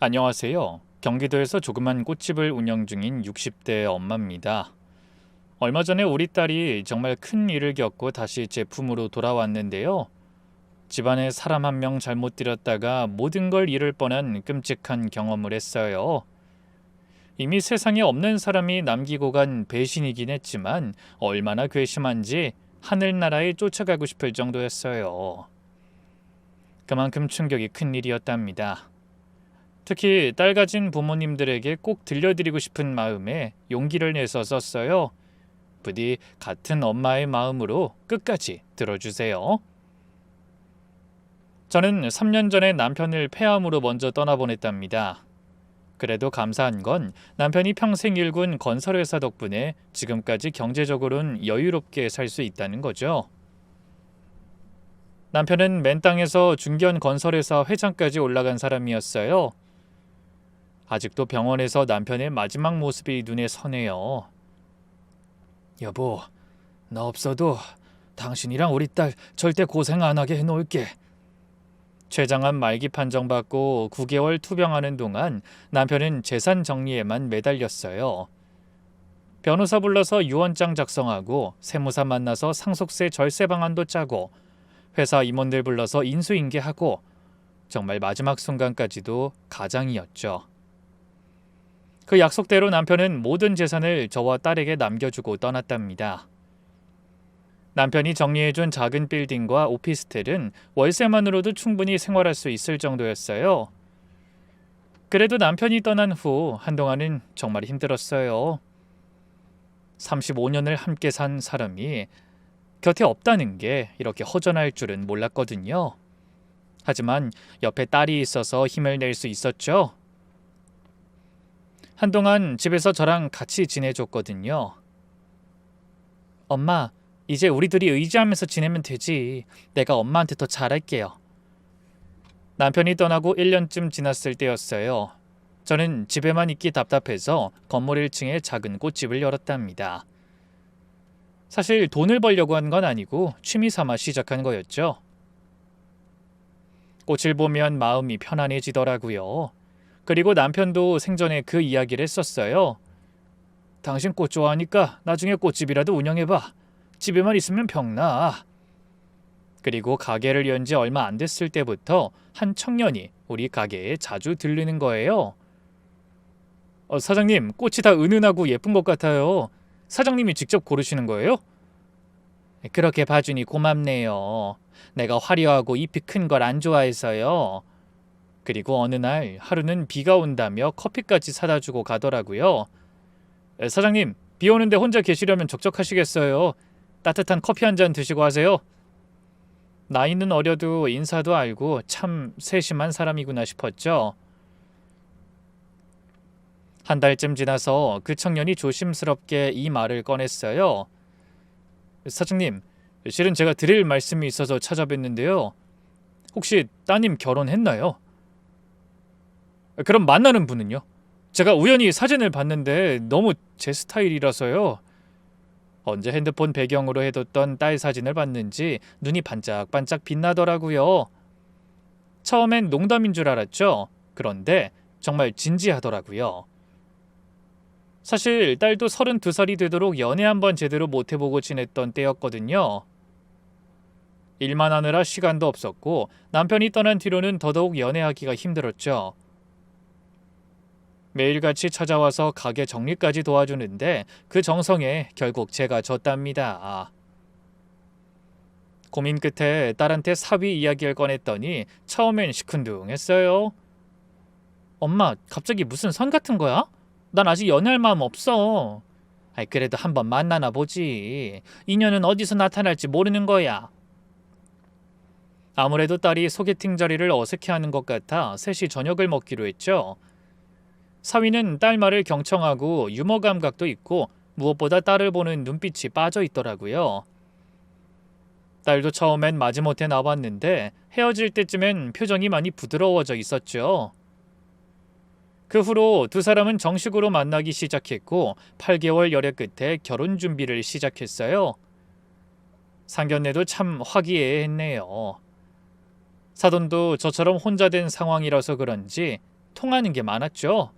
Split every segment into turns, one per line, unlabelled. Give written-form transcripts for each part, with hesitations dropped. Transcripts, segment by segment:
안녕하세요. 경기도에서 조그만 꽃집을 운영 중인 60대 엄마입니다. 얼마 전에 우리 딸이 정말 큰 일을 겪고 다시 제품으로 돌아왔는데요. 집안에 사람 한 명 잘못 들였다가 모든 걸 잃을 뻔한 끔찍한 경험을 했어요. 이미 세상에 없는 사람이 남기고 간 배신이긴 했지만 얼마나 괘씸한지 하늘나라에 쫓아가고 싶을 정도였어요. 그만큼 충격이 큰 일이었답니다. 특히 딸 가진 부모님들에게 꼭 들려드리고 싶은 마음에 용기를 내서 썼어요. 부디 같은 엄마의 마음으로 끝까지 들어주세요. 저는 3년 전에 남편을 폐암으로 먼저 떠나보냈답니다. 그래도 감사한 건 남편이 평생 일군 건설회사 덕분에 지금까지 경제적으로는 여유롭게 살 수 있다는 거죠. 남편은 맨 땅에서 중견 건설회사 회장까지 올라간 사람이었어요. 아직도 병원에서 남편의 마지막 모습이 눈에 선해요. 여보, 나 없어도 당신이랑 우리 딸 절대 고생 안 하게 해놓을게. 췌장암 말기 판정받고 9개월 투병하는 동안 남편은 재산 정리에만 매달렸어요. 변호사 불러서 유언장 작성하고 세무사 만나서 상속세 절세 방안도 짜고 회사 임원들 불러서 인수인계하고 정말 마지막 순간까지도 가장이었죠. 그 약속대로 남편은 모든 재산을 저와 딸에게 남겨주고 떠났답니다. 남편이 정리해준 작은 빌딩과 오피스텔은 월세만으로도 충분히 생활할 수 있을 정도였어요. 그래도 남편이 떠난 후 한동안은 정말 힘들었어요. 35년을 함께 산 사람이 곁에 없다는 게 이렇게 허전할 줄은 몰랐거든요. 하지만 옆에 딸이 있어서 힘을 낼 수 있었죠. 한동안 집에서 저랑 같이 지내줬거든요. 엄마, 이제 우리 둘이 의지하면서 지내면 되지. 내가 엄마한테 더 잘할게요. 남편이 떠나고 1년쯤 지났을 때였어요. 저는 집에만 있기 답답해서 건물 1층에 작은 꽃집을 열었답니다. 사실 돈을 벌려고 한 건 아니고 취미 삼아 시작한 거였죠. 꽃을 보면 마음이 편안해지더라고요. 그리고 남편도 생전에 그 이야기를 했었어요. 당신 꽃 좋아하니까 나중에 꽃집이라도 운영해봐. 집에만 있으면 병나. 그리고 가게를 연 지 얼마 안 됐을 때부터 한 청년이 우리 가게에 자주 들르는 거예요. 사장님, 꽃이 다 은은하고 예쁜 것 같아요. 사장님이 직접 고르시는 거예요? 그렇게 봐주니 고맙네요. 내가 화려하고 잎이 큰 걸 안 좋아해서요. 그리고 어느 날 하루는 비가 온다며 커피까지 사다 주고 가더라고요. 사장님, 비 오는데 혼자 계시려면 적적하시겠어요. 따뜻한 커피 한 잔 드시고 하세요. 나이는 어려도 인사도 알고 참 세심한 사람이구나 싶었죠. 한 달쯤 지나서 그 청년이 조심스럽게 이 말을 꺼냈어요. 사장님, 실은 제가 드릴 말씀이 있어서 찾아뵀는데요. 혹시 따님 결혼했나요? 그럼 만나는 분은요? 제가 우연히 사진을 봤는데 너무 제 스타일이라서요. 언제 핸드폰 배경으로 해뒀던 딸 사진을 봤는지 눈이 반짝반짝 빛나더라고요. 처음엔 농담인 줄 알았죠. 그런데 정말 진지하더라고요. 사실 딸도 32살이 되도록 연애 한번 제대로 못 해보고 지냈던 때였거든요. 일만 하느라 시간도 없었고 남편이 떠난 뒤로는 더더욱 연애하기가 힘들었죠. 매일같이 찾아와서 가게 정리까지 도와주는데 그 정성에 결국 제가 졌답니다. 고민 끝에 딸한테 사위 이야기를 꺼냈더니 처음엔 시큰둥했어요. 엄마, 갑자기 무슨 선 같은 거야? 난 아직 연애할 마음 없어. 그래도 한번 만나나 보지. 인연은 어디서 나타날지 모르는 거야. 아무래도 딸이 소개팅 자리를 어색해하는 것 같아 셋이 저녁을 먹기로 했죠. 사위는 딸 말을 경청하고 유머 감각도 있고 무엇보다 딸을 보는 눈빛이 빠져 있더라고요. 딸도 처음엔 마지못해 나왔는데 헤어질 때쯤엔 표정이 많이 부드러워져 있었죠. 그 후로 두 사람은 정식으로 만나기 시작했고 8개월 열애 끝에 결혼 준비를 시작했어요. 상견례도 참 화기애애했네요. 사돈도 저처럼 혼자 된 상황이라서 그런지 통하는 게 많았죠.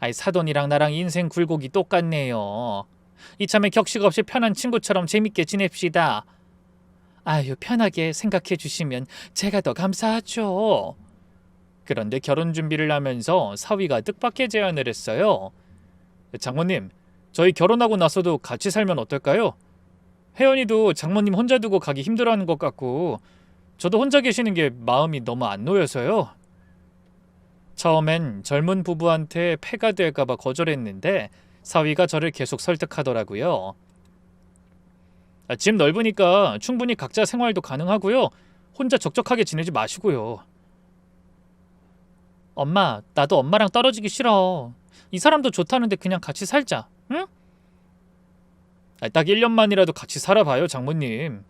아이, 사돈이랑 나랑 인생 굴곡이 똑같네요. 이참에 격식 없이 편한 친구처럼 재밌게 지냅시다. 아유, 편하게 생각해 주시면 제가 더 감사하죠. 그런데 결혼 준비를 하면서 사위가 뜻밖의 제안을 했어요. 장모님, 저희 결혼하고 나서도 같이 살면 어떨까요? 혜연이도 장모님 혼자 두고 가기 힘들어하는 것 같고 저도 혼자 계시는 게 마음이 너무 안 놓여서요. 처음엔 젊은 부부한테 폐가 될까봐 거절했는데 사위가 저를 계속 설득하더라고요. 집 넓으니까 충분히 각자 생활도 가능하고요. 혼자 적적하게 지내지 마시고요. 엄마, 나도 엄마랑 떨어지기 싫어. 이 사람도 좋다는데 그냥 같이 살자, 응? 딱 1년만이라도 같이 살아봐요, 장모님.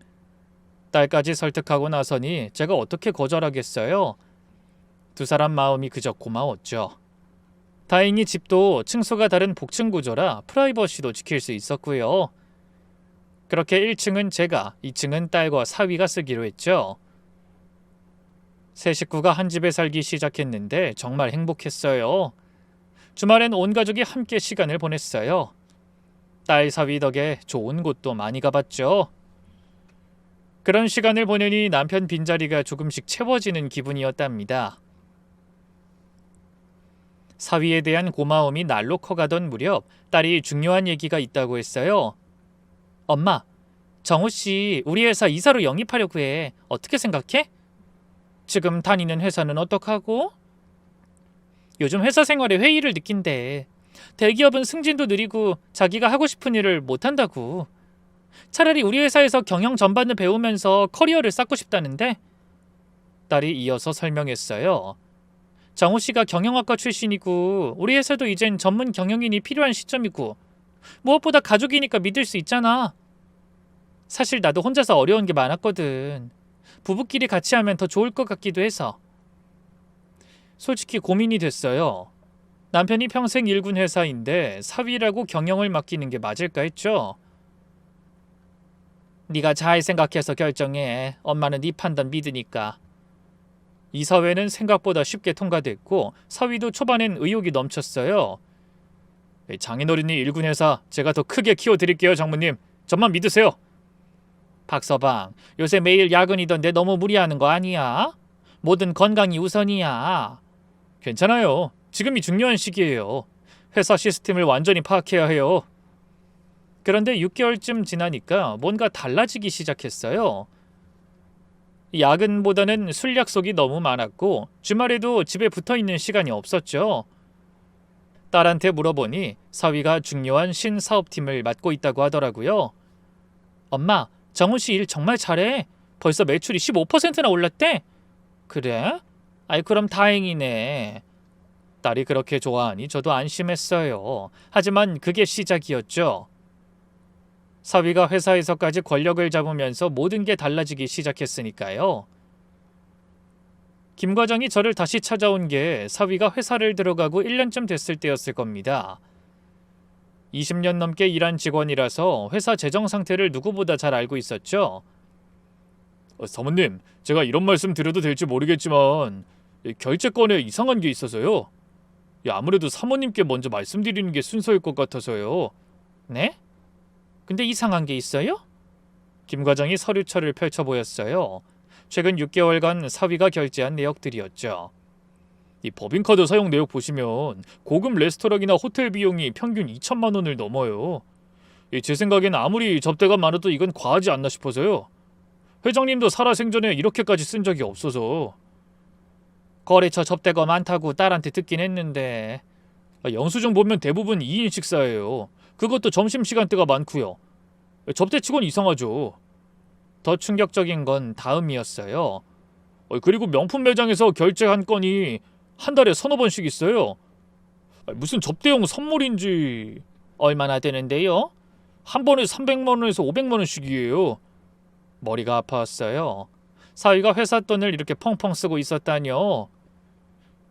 딸까지 설득하고 나서니 제가 어떻게 거절하겠어요? 두 사람 마음이 그저 고마웠죠. 다행히 집도 층수가 다른 복층 구조라 프라이버시도 지킬 수 있었고요. 그렇게 1층은 제가, 2층은 딸과 사위가 쓰기로 했죠. 세 식구가 한 집에 살기 시작했는데 정말 행복했어요. 주말엔 온 가족이 함께 시간을 보냈어요. 딸 사위 덕에 좋은 곳도 많이 가봤죠. 그런 시간을 보내니 남편 빈자리가 조금씩 채워지는 기분이었답니다. 사위에 대한 고마움이 날로 커가던 무렵 딸이 중요한 얘기가 있다고 했어요. 엄마, 정우씨 우리 회사 이사로 영입하려고 해. 어떻게 생각해? 지금 다니는 회사는 어떡하고? 요즘 회사 생활에 회의를 느낀대. 대기업은 승진도 느리고 자기가 하고 싶은 일을 못한다고. 차라리 우리 회사에서 경영 전반을 배우면서 커리어를 쌓고 싶다는데? 딸이 이어서 설명했어요. 정우 씨가 경영학과 출신이고 우리 회사도 이젠 전문 경영인이 필요한 시점이고 무엇보다 가족이니까 믿을 수 있잖아. 사실 나도 혼자서 어려운 게 많았거든. 부부끼리 같이 하면 더 좋을 것 같기도 해서. 솔직히 고민이 됐어요. 남편이 평생 일군 회사인데 사위라고 경영을 맡기는 게 맞을까 했죠. 네가 잘 생각해서 결정해. 엄마는 네 판단 믿으니까. 이사회는 생각보다 쉽게 통과됐고 사위도 초반엔 의욕이 넘쳤어요. 장인어른이 일군 회사 제가 더 크게 키워드릴게요, 장모님. 저만 믿으세요. 박서방, 요새 매일 야근이던데 너무 무리하는 거 아니야? 뭐든 건강이 우선이야. 괜찮아요. 지금이 중요한 시기예요. 회사 시스템을 완전히 파악해야 해요. 그런데 6개월쯤 지나니까 뭔가 달라지기 시작했어요. 야근보다는 술 약속이 너무 많았고 주말에도 집에 붙어있는 시간이 없었죠. 딸한테 물어보니 사위가 중요한 신사업팀을 맡고 있다고 하더라고요. 엄마, 정훈씨 일 정말 잘해. 벌써 매출이 15%나 올랐대. 그래? 아이, 그럼 다행이네. 딸이 그렇게 좋아하니 저도 안심했어요. 하지만 그게 시작이었죠. 사위가 회사에서까지 권력을 잡으면서 모든 게 달라지기 시작했으니까요. 김 과장이 저를 다시 찾아온 게 사위가 회사를 들어가고 1년쯤 됐을 때였을 겁니다. 20년 넘게 일한 직원이라서 회사 재정 상태를 누구보다 잘 알고 있었죠. 사모님, 제가 이런 말씀 드려도 될지 모르겠지만 결제건에 이상한 게 있어서요. 아무래도 사모님께 먼저 말씀드리는 게 순서일 것 같아서요. 네? 근데 이상한 게 있어요? 김 과장이 서류처를 펼쳐 보였어요. 최근 6개월간 사위가 결제한 내역들이었죠. 이 법인카드 사용 내역 보시면 고급 레스토랑이나 호텔 비용이 평균 2천만 원을 넘어요. 제 생각엔 아무리 접대가 많아도 이건 과하지 않나 싶어서요. 회장님도 살아생전에 이렇게까지 쓴 적이 없어서. 거래처 접대가 많다고 딸한테 듣긴 했는데 영수증 보면 대부분 2인 식사예요. 그것도 점심시간대가 많고요. 접대치곤 이상하죠. 더 충격적인 건 다음이었어요. 그리고 명품 매장에서 결제한 건이 한 달에 서너 번씩 있어요. 무슨 접대용 선물인지. 얼마나 되는데요? 한 번에 300만 원에서 500만 원씩이에요. 머리가 아파왔어요. 사위가 회사 돈을 이렇게 펑펑 쓰고 있었다뇨.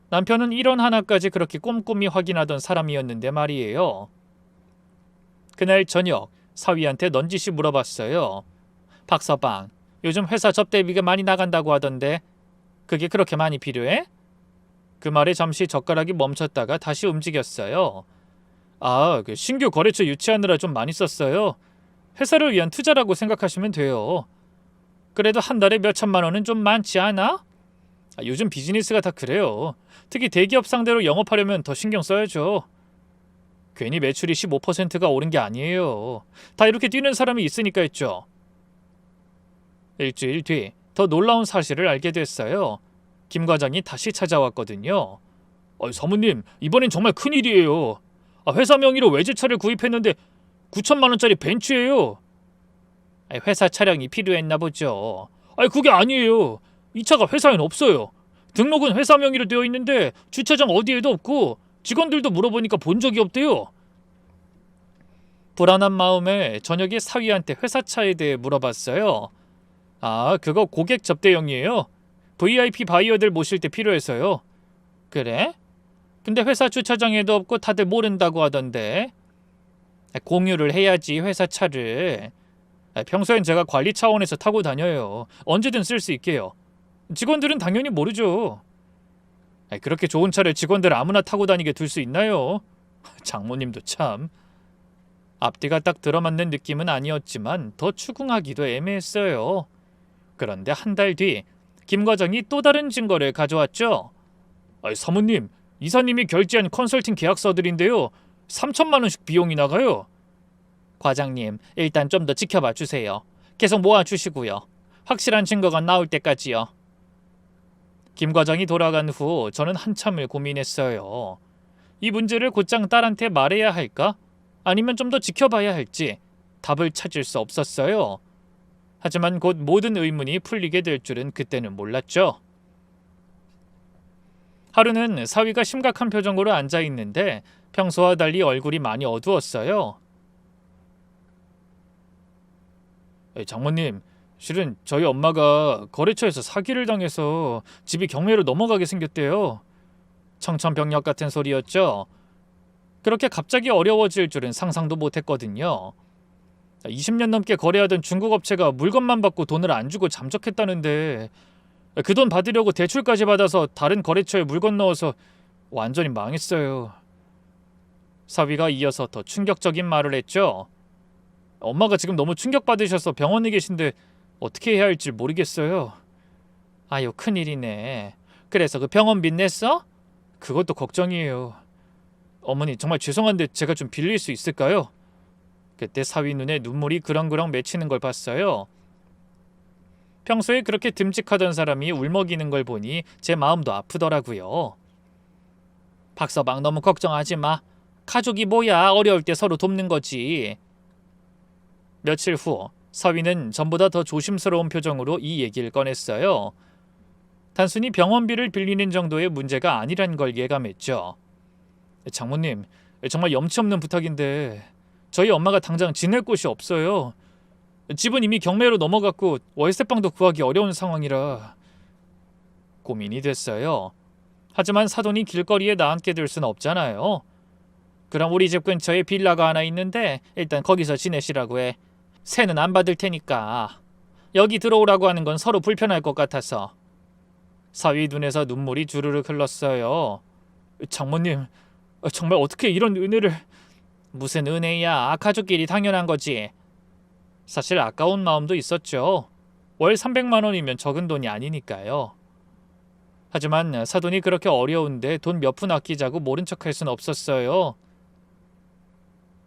남편은 1원 하나까지 그렇게 꼼꼼히 확인하던 사람이었는데 말이에요. 그날 저녁 사위한테 넌지시 물어봤어요. 박서방, 요즘 회사 접대비가 많이 나간다고 하던데 그게 그렇게 많이 필요해? 그 말에 잠시 젓가락이 멈췄다가 다시 움직였어요. 그 신규 거래처 유치하느라 좀 많이 썼어요. 회사를 위한 투자라고 생각하시면 돼요. 그래도 한 달에 몇 천만 원은 좀 많지 않아? 요즘 비즈니스가 다 그래요. 특히 대기업 상대로 영업하려면 더 신경 써야죠. 괜히 매출이 15%가 오른 게 아니에요. 다 이렇게 뛰는 사람이 있으니까 했죠. 일주일 뒤 더 놀라운 사실을 알게 됐어요. 김 과장이 다시 찾아왔거든요. 사모님, 이번엔 정말 큰일이에요. 회사 명의로 외제차를 구입했는데 9천만 원짜리 벤츠예요. 회사 차량이 필요했나 보죠. 그게 아니에요. 이 차가 회사엔 없어요. 등록은 회사 명의로 되어 있는데 주차장 어디에도 없고 직원들도 물어보니까 본 적이 없대요. 불안한 마음에 저녁에 사위한테 회사차에 대해 물어봤어요. 그거 고객 접대용이에요. VIP 바이어들 모실 때 필요해서요. 그래? 근데 회사 주차장에도 없고 다들 모른다고 하던데. 공유를 해야지 회사 차를. 평소엔 제가 관리 차원에서 타고 다녀요. 언제든 쓸 수 있게요. 직원들은 당연히 모르죠. 그렇게 좋은 차를 직원들 아무나 타고 다니게 둘 수 있나요? 장모님도 참. 앞뒤가 딱 들어맞는 느낌은 아니었지만 더 추궁하기도 애매했어요. 그런데 한 달 뒤 김 과장이 또 다른 증거를 가져왔죠. 사모님, 이사님이 결제한 컨설팅 계약서들인데요. 3천만 원씩 비용이 나가요. 과장님, 일단 좀 더 지켜봐 주세요. 계속 모아주시고요. 확실한 증거가 나올 때까지요. 김 과장이 돌아간 후 저는 한참을 고민했어요. 이 문제를 곧장 딸한테 말해야 할까? 아니면 좀 더 지켜봐야 할지 답을 찾을 수 없었어요. 하지만 곧 모든 의문이 풀리게 될 줄은 그때는 몰랐죠. 하루는 사위가 심각한 표정으로 앉아있는데 평소와 달리 얼굴이 많이 어두웠어요. 장모님, 실은 저희 엄마가 거래처에서 사기를 당해서 집이 경매로 넘어가게 생겼대요. 청천벽력 같은 소리였죠. 그렇게 갑자기 어려워질 줄은 상상도 못했거든요. 20년 넘게 거래하던 중국 업체가 물건만 받고 돈을 안 주고 잠적했다는데 그 돈 받으려고 대출까지 받아서 다른 거래처에 물건 넣어서 완전히 망했어요. 사위가 이어서 더 충격적인 말을 했죠. 엄마가 지금 너무 충격받으셔서 병원에 계신데 어떻게 해야 할지 모르겠어요. 큰일이네. 그래서 그 병원비 냈어? 그것도 걱정이에요. 어머니, 정말 죄송한데 제가 좀 빌릴 수 있을까요? 그때 사위 눈에 눈물이 그렁그렁 맺히는 걸 봤어요. 평소에 그렇게 듬직하던 사람이 울먹이는 걸 보니 제 마음도 아프더라고요. 박서방, 너무 걱정하지 마. 가족이 뭐야, 어려울 때 서로 돕는 거지. 며칠 후 사위는 전보다 더 조심스러운 표정으로 이 얘기를 꺼냈어요. 단순히 병원비를 빌리는 정도의 문제가 아니란 걸 예감했죠. 장모님, 정말 염치 없는 부탁인데 저희 엄마가 당장 지낼 곳이 없어요. 집은 이미 경매로 넘어갔고 월세방도 구하기 어려운 상황이라. 고민이 됐어요. 하지만 사돈이 길거리에 나앉게 될 순 없잖아요. 그럼 우리 집 근처에 빌라가 하나 있는데 일단 거기서 지내시라고 해. 세는 안 받을 테니까. 여기 들어오라고 하는 건 서로 불편할 것 같아서. 사위 눈에서 눈물이 주르륵 흘렀어요. 장모님, 정말 어떻게 이런 은혜를... 무슨 은혜야, 가족끼리 당연한 거지. 사실 아까운 마음도 있었죠. 월 300만 원이면 적은 돈이 아니니까요. 하지만 사돈이 그렇게 어려운데 돈 몇 푼 아끼자고 모른 척할 순 없었어요.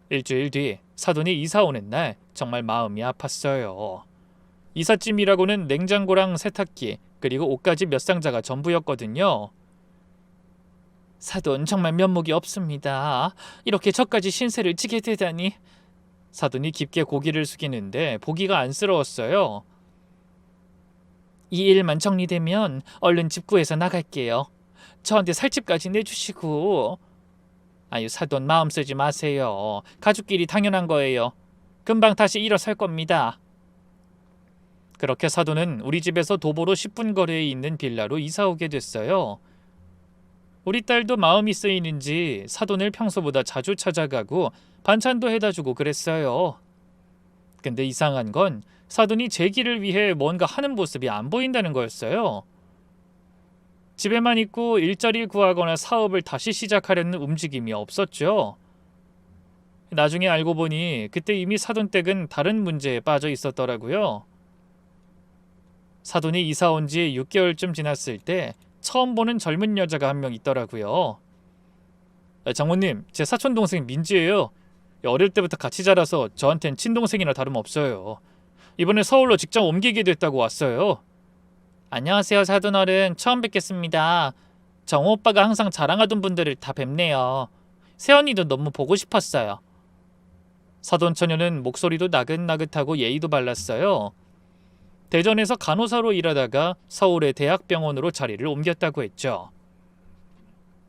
일주일 뒤 사돈이 이사 오는 날 정말 마음이 아팠어요. 이삿짐이라고는 냉장고랑 세탁기 그리고 옷가지 몇 상자가 전부였거든요. 사돈, 정말 면목이 없습니다. 이렇게 저까지 신세를 지게 되다니. 사돈이 깊게 고개를 숙이는데 보기가 안쓰러웠어요. 이 일만 정리되면 얼른 집 구해서 나갈게요. 저한테 살 집까지 내주시고. 사돈, 마음 쓰지 마세요. 가족끼리 당연한 거예요. 금방 다시 일어설 겁니다. 그렇게 사돈은 우리 집에서 도보로 10분 거리에 있는 빌라로 이사 오게 됐어요. 우리 딸도 마음이 쓰이는지 사돈을 평소보다 자주 찾아가고 반찬도 해다주고 그랬어요. 근데 이상한 건 사돈이 제 길을 위해 뭔가 하는 모습이 안 보인다는 거였어요. 집에만 있고 일자리 구하거나 사업을 다시 시작하려는 움직임이 없었죠. 나중에 알고 보니 그때 이미 사돈댁은 다른 문제에 빠져 있었더라고요. 사돈이 이사 온 지 6개월쯤 지났을 때 처음 보는 젊은 여자가 한 명 있더라고요. 장모님, 제 사촌 동생 민지예요. 어릴 때부터 같이 자라서 저한텐 친동생이나 다름없어요. 이번에 서울로 직장 옮기게 됐다고 왔어요. 안녕하세요, 사돈어른. 처음 뵙겠습니다. 정호 오빠가 항상 자랑하던 분들을 다 뵙네요. 새언니도 너무 보고 싶었어요. 사돈 처녀는 목소리도 나긋나긋하고 예의도 발랐어요. 대전에서 간호사로 일하다가 서울의 대학병원으로 자리를 옮겼다고 했죠.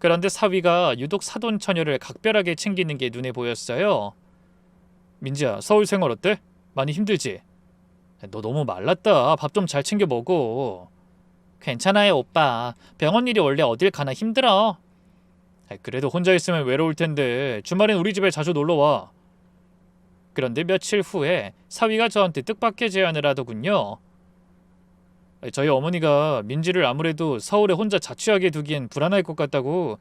그런데 사위가 유독 사돈 처녀를 각별하게 챙기는 게 눈에 보였어요. 민지야, 서울 생활 어때? 많이 힘들지? 너 너무 말랐다. 밥 좀 잘 챙겨 먹어. 괜찮아요, 오빠. 병원 일이 원래 어딜 가나 힘들어. 그래도 혼자 있으면 외로울 텐데 주말엔 우리 집에 자주 놀러와. 그런데 며칠 후에 사위가 저한테 뜻밖의 제안을 하더군요. 저희 어머니가 민지를 아무래도 서울에 혼자 자취하게 두기엔 불안할 것 같다고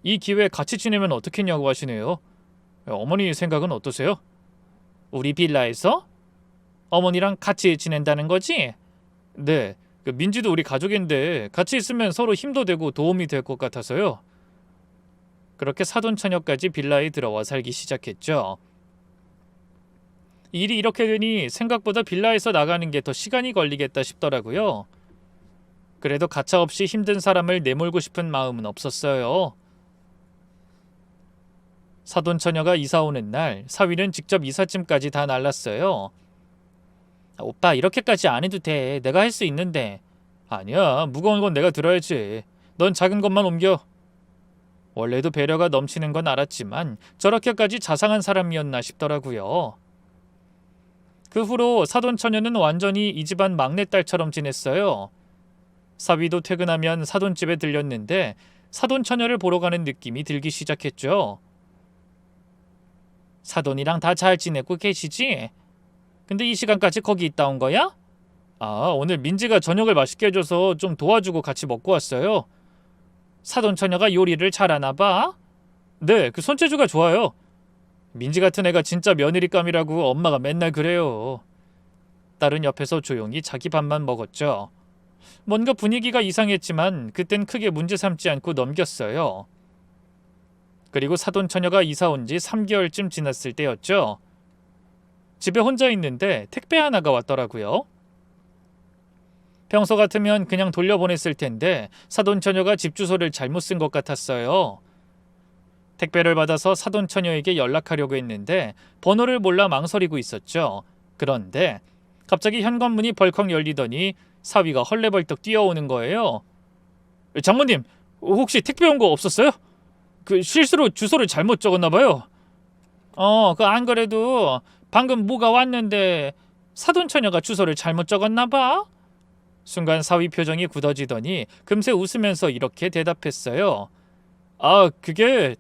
이 기회에 같이 지내면 어떻겠냐고 하시네요. 어머니 생각은 어떠세요? 우리 빌라에서? 어머니랑 같이 지낸다는 거지? 네, 민지도 우리 가족인데 같이 있으면 서로 힘도 되고 도움이 될 것 같아서요. 그렇게 사돈 처녀까지 빌라에 들어와 살기 시작했죠. 일이 이렇게 되니 생각보다 빌라에서 나가는 게 더 시간이 걸리겠다 싶더라고요. 그래도 가차없이 힘든 사람을 내몰고 싶은 마음은 없었어요. 사돈 처녀가 이사 오는 날 사위는 직접 이삿짐까지 다 날랐어요. 오빠 이렇게까지 안 해도 돼. 내가 할 수 있는데. 아니야, 무거운 건 내가 들어야지. 넌 작은 것만 옮겨. 원래도 배려가 넘치는 건 알았지만 저렇게까지 자상한 사람이었나 싶더라고요. 그 후로 사돈 처녀는 완전히 이 집안 막내딸처럼 지냈어요. 사위도 퇴근하면 사돈집에 들렸는데 사돈 처녀를 보러 가는 느낌이 들기 시작했죠. 사돈이랑 다 잘 지내고 계시지? 근데 이 시간까지 거기 있다 온 거야? 아, 오늘 민지가 저녁을 맛있게 해줘서 좀 도와주고 같이 먹고 왔어요. 사돈 처녀가 요리를 잘하나 봐? 네, 그 손재주가 좋아요. 민지 같은 애가 진짜 며느리감이라고 엄마가 맨날 그래요. 딸은 옆에서 조용히 자기 밥만 먹었죠. 뭔가 분위기가 이상했지만 그땐 크게 문제 삼지 않고 넘겼어요. 그리고 사돈 처녀가 이사 온 지 3개월쯤 지났을 때였죠. 집에 혼자 있는데 택배 하나가 왔더라고요. 평소 같으면 그냥 돌려보냈을 텐데 사돈 처녀가 집 주소를 잘못 쓴 것 같았어요. 택배를 받아서 사돈 처녀에게 연락하려고 했는데 번호를 몰라 망설이고 있었죠. 그런데 갑자기 현관문이 벌컥 열리더니 사위가 헐레벌떡 뛰어오는 거예요. 장모님, 혹시 택배 온 거 없었어요? 그 실수로 주소를 잘못 적었나 봐요. 안 그래도 방금 뭐가 왔는데 사돈 처녀가 주소를 잘못 적었나 봐? 순간 사위 표정이 굳어지더니 금세 웃으면서 이렇게 대답했어요. 아, 그게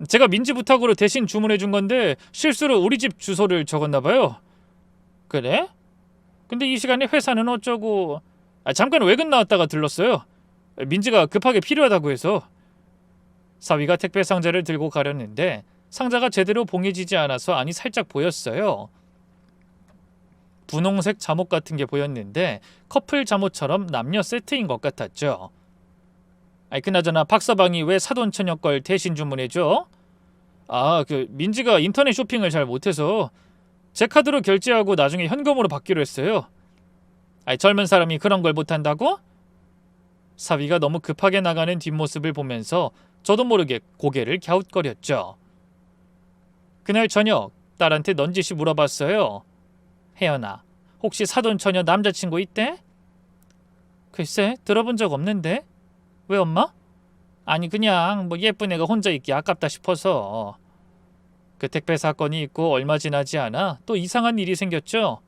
제가 민지 부탁으로 대신 주문해 준 건데 실수로 우리 집 주소를 적었나 봐요. 그래? 근데 이 시간에 회사는 어쩌고? 잠깐 외근 나왔다가 들렀어요. 민지가 급하게 필요하다고 해서. 사위가 택배 상자를 들고 가려는데 상자가 제대로 봉해지지 않아서 안이 살짝 보였어요. 분홍색 잠옷 같은 게 보였는데 커플 잠옷처럼 남녀 세트인 것 같았죠. 그나저나 박서방이 왜 사돈 처녀 걸 대신 주문해줘? 민지가 인터넷 쇼핑을 잘 못해서 제 카드로 결제하고 나중에 현금으로 받기로 했어요. 젊은 사람이 그런 걸 못한다고? 사위가 너무 급하게 나가는 뒷모습을 보면서 저도 모르게 고개를 갸웃거렸죠. 그날 저녁 딸한테 넌지시 물어봤어요. 혜연아, 혹시 사돈 처녀 남자친구 있대? 글쎄, 들어본 적 없는데. 왜 엄마? 아니 그냥 예쁜 애가 혼자 있기 아깝다 싶어서. 그 택배 사건이 있고 얼마 지나지 않아 또 이상한 일이 생겼죠.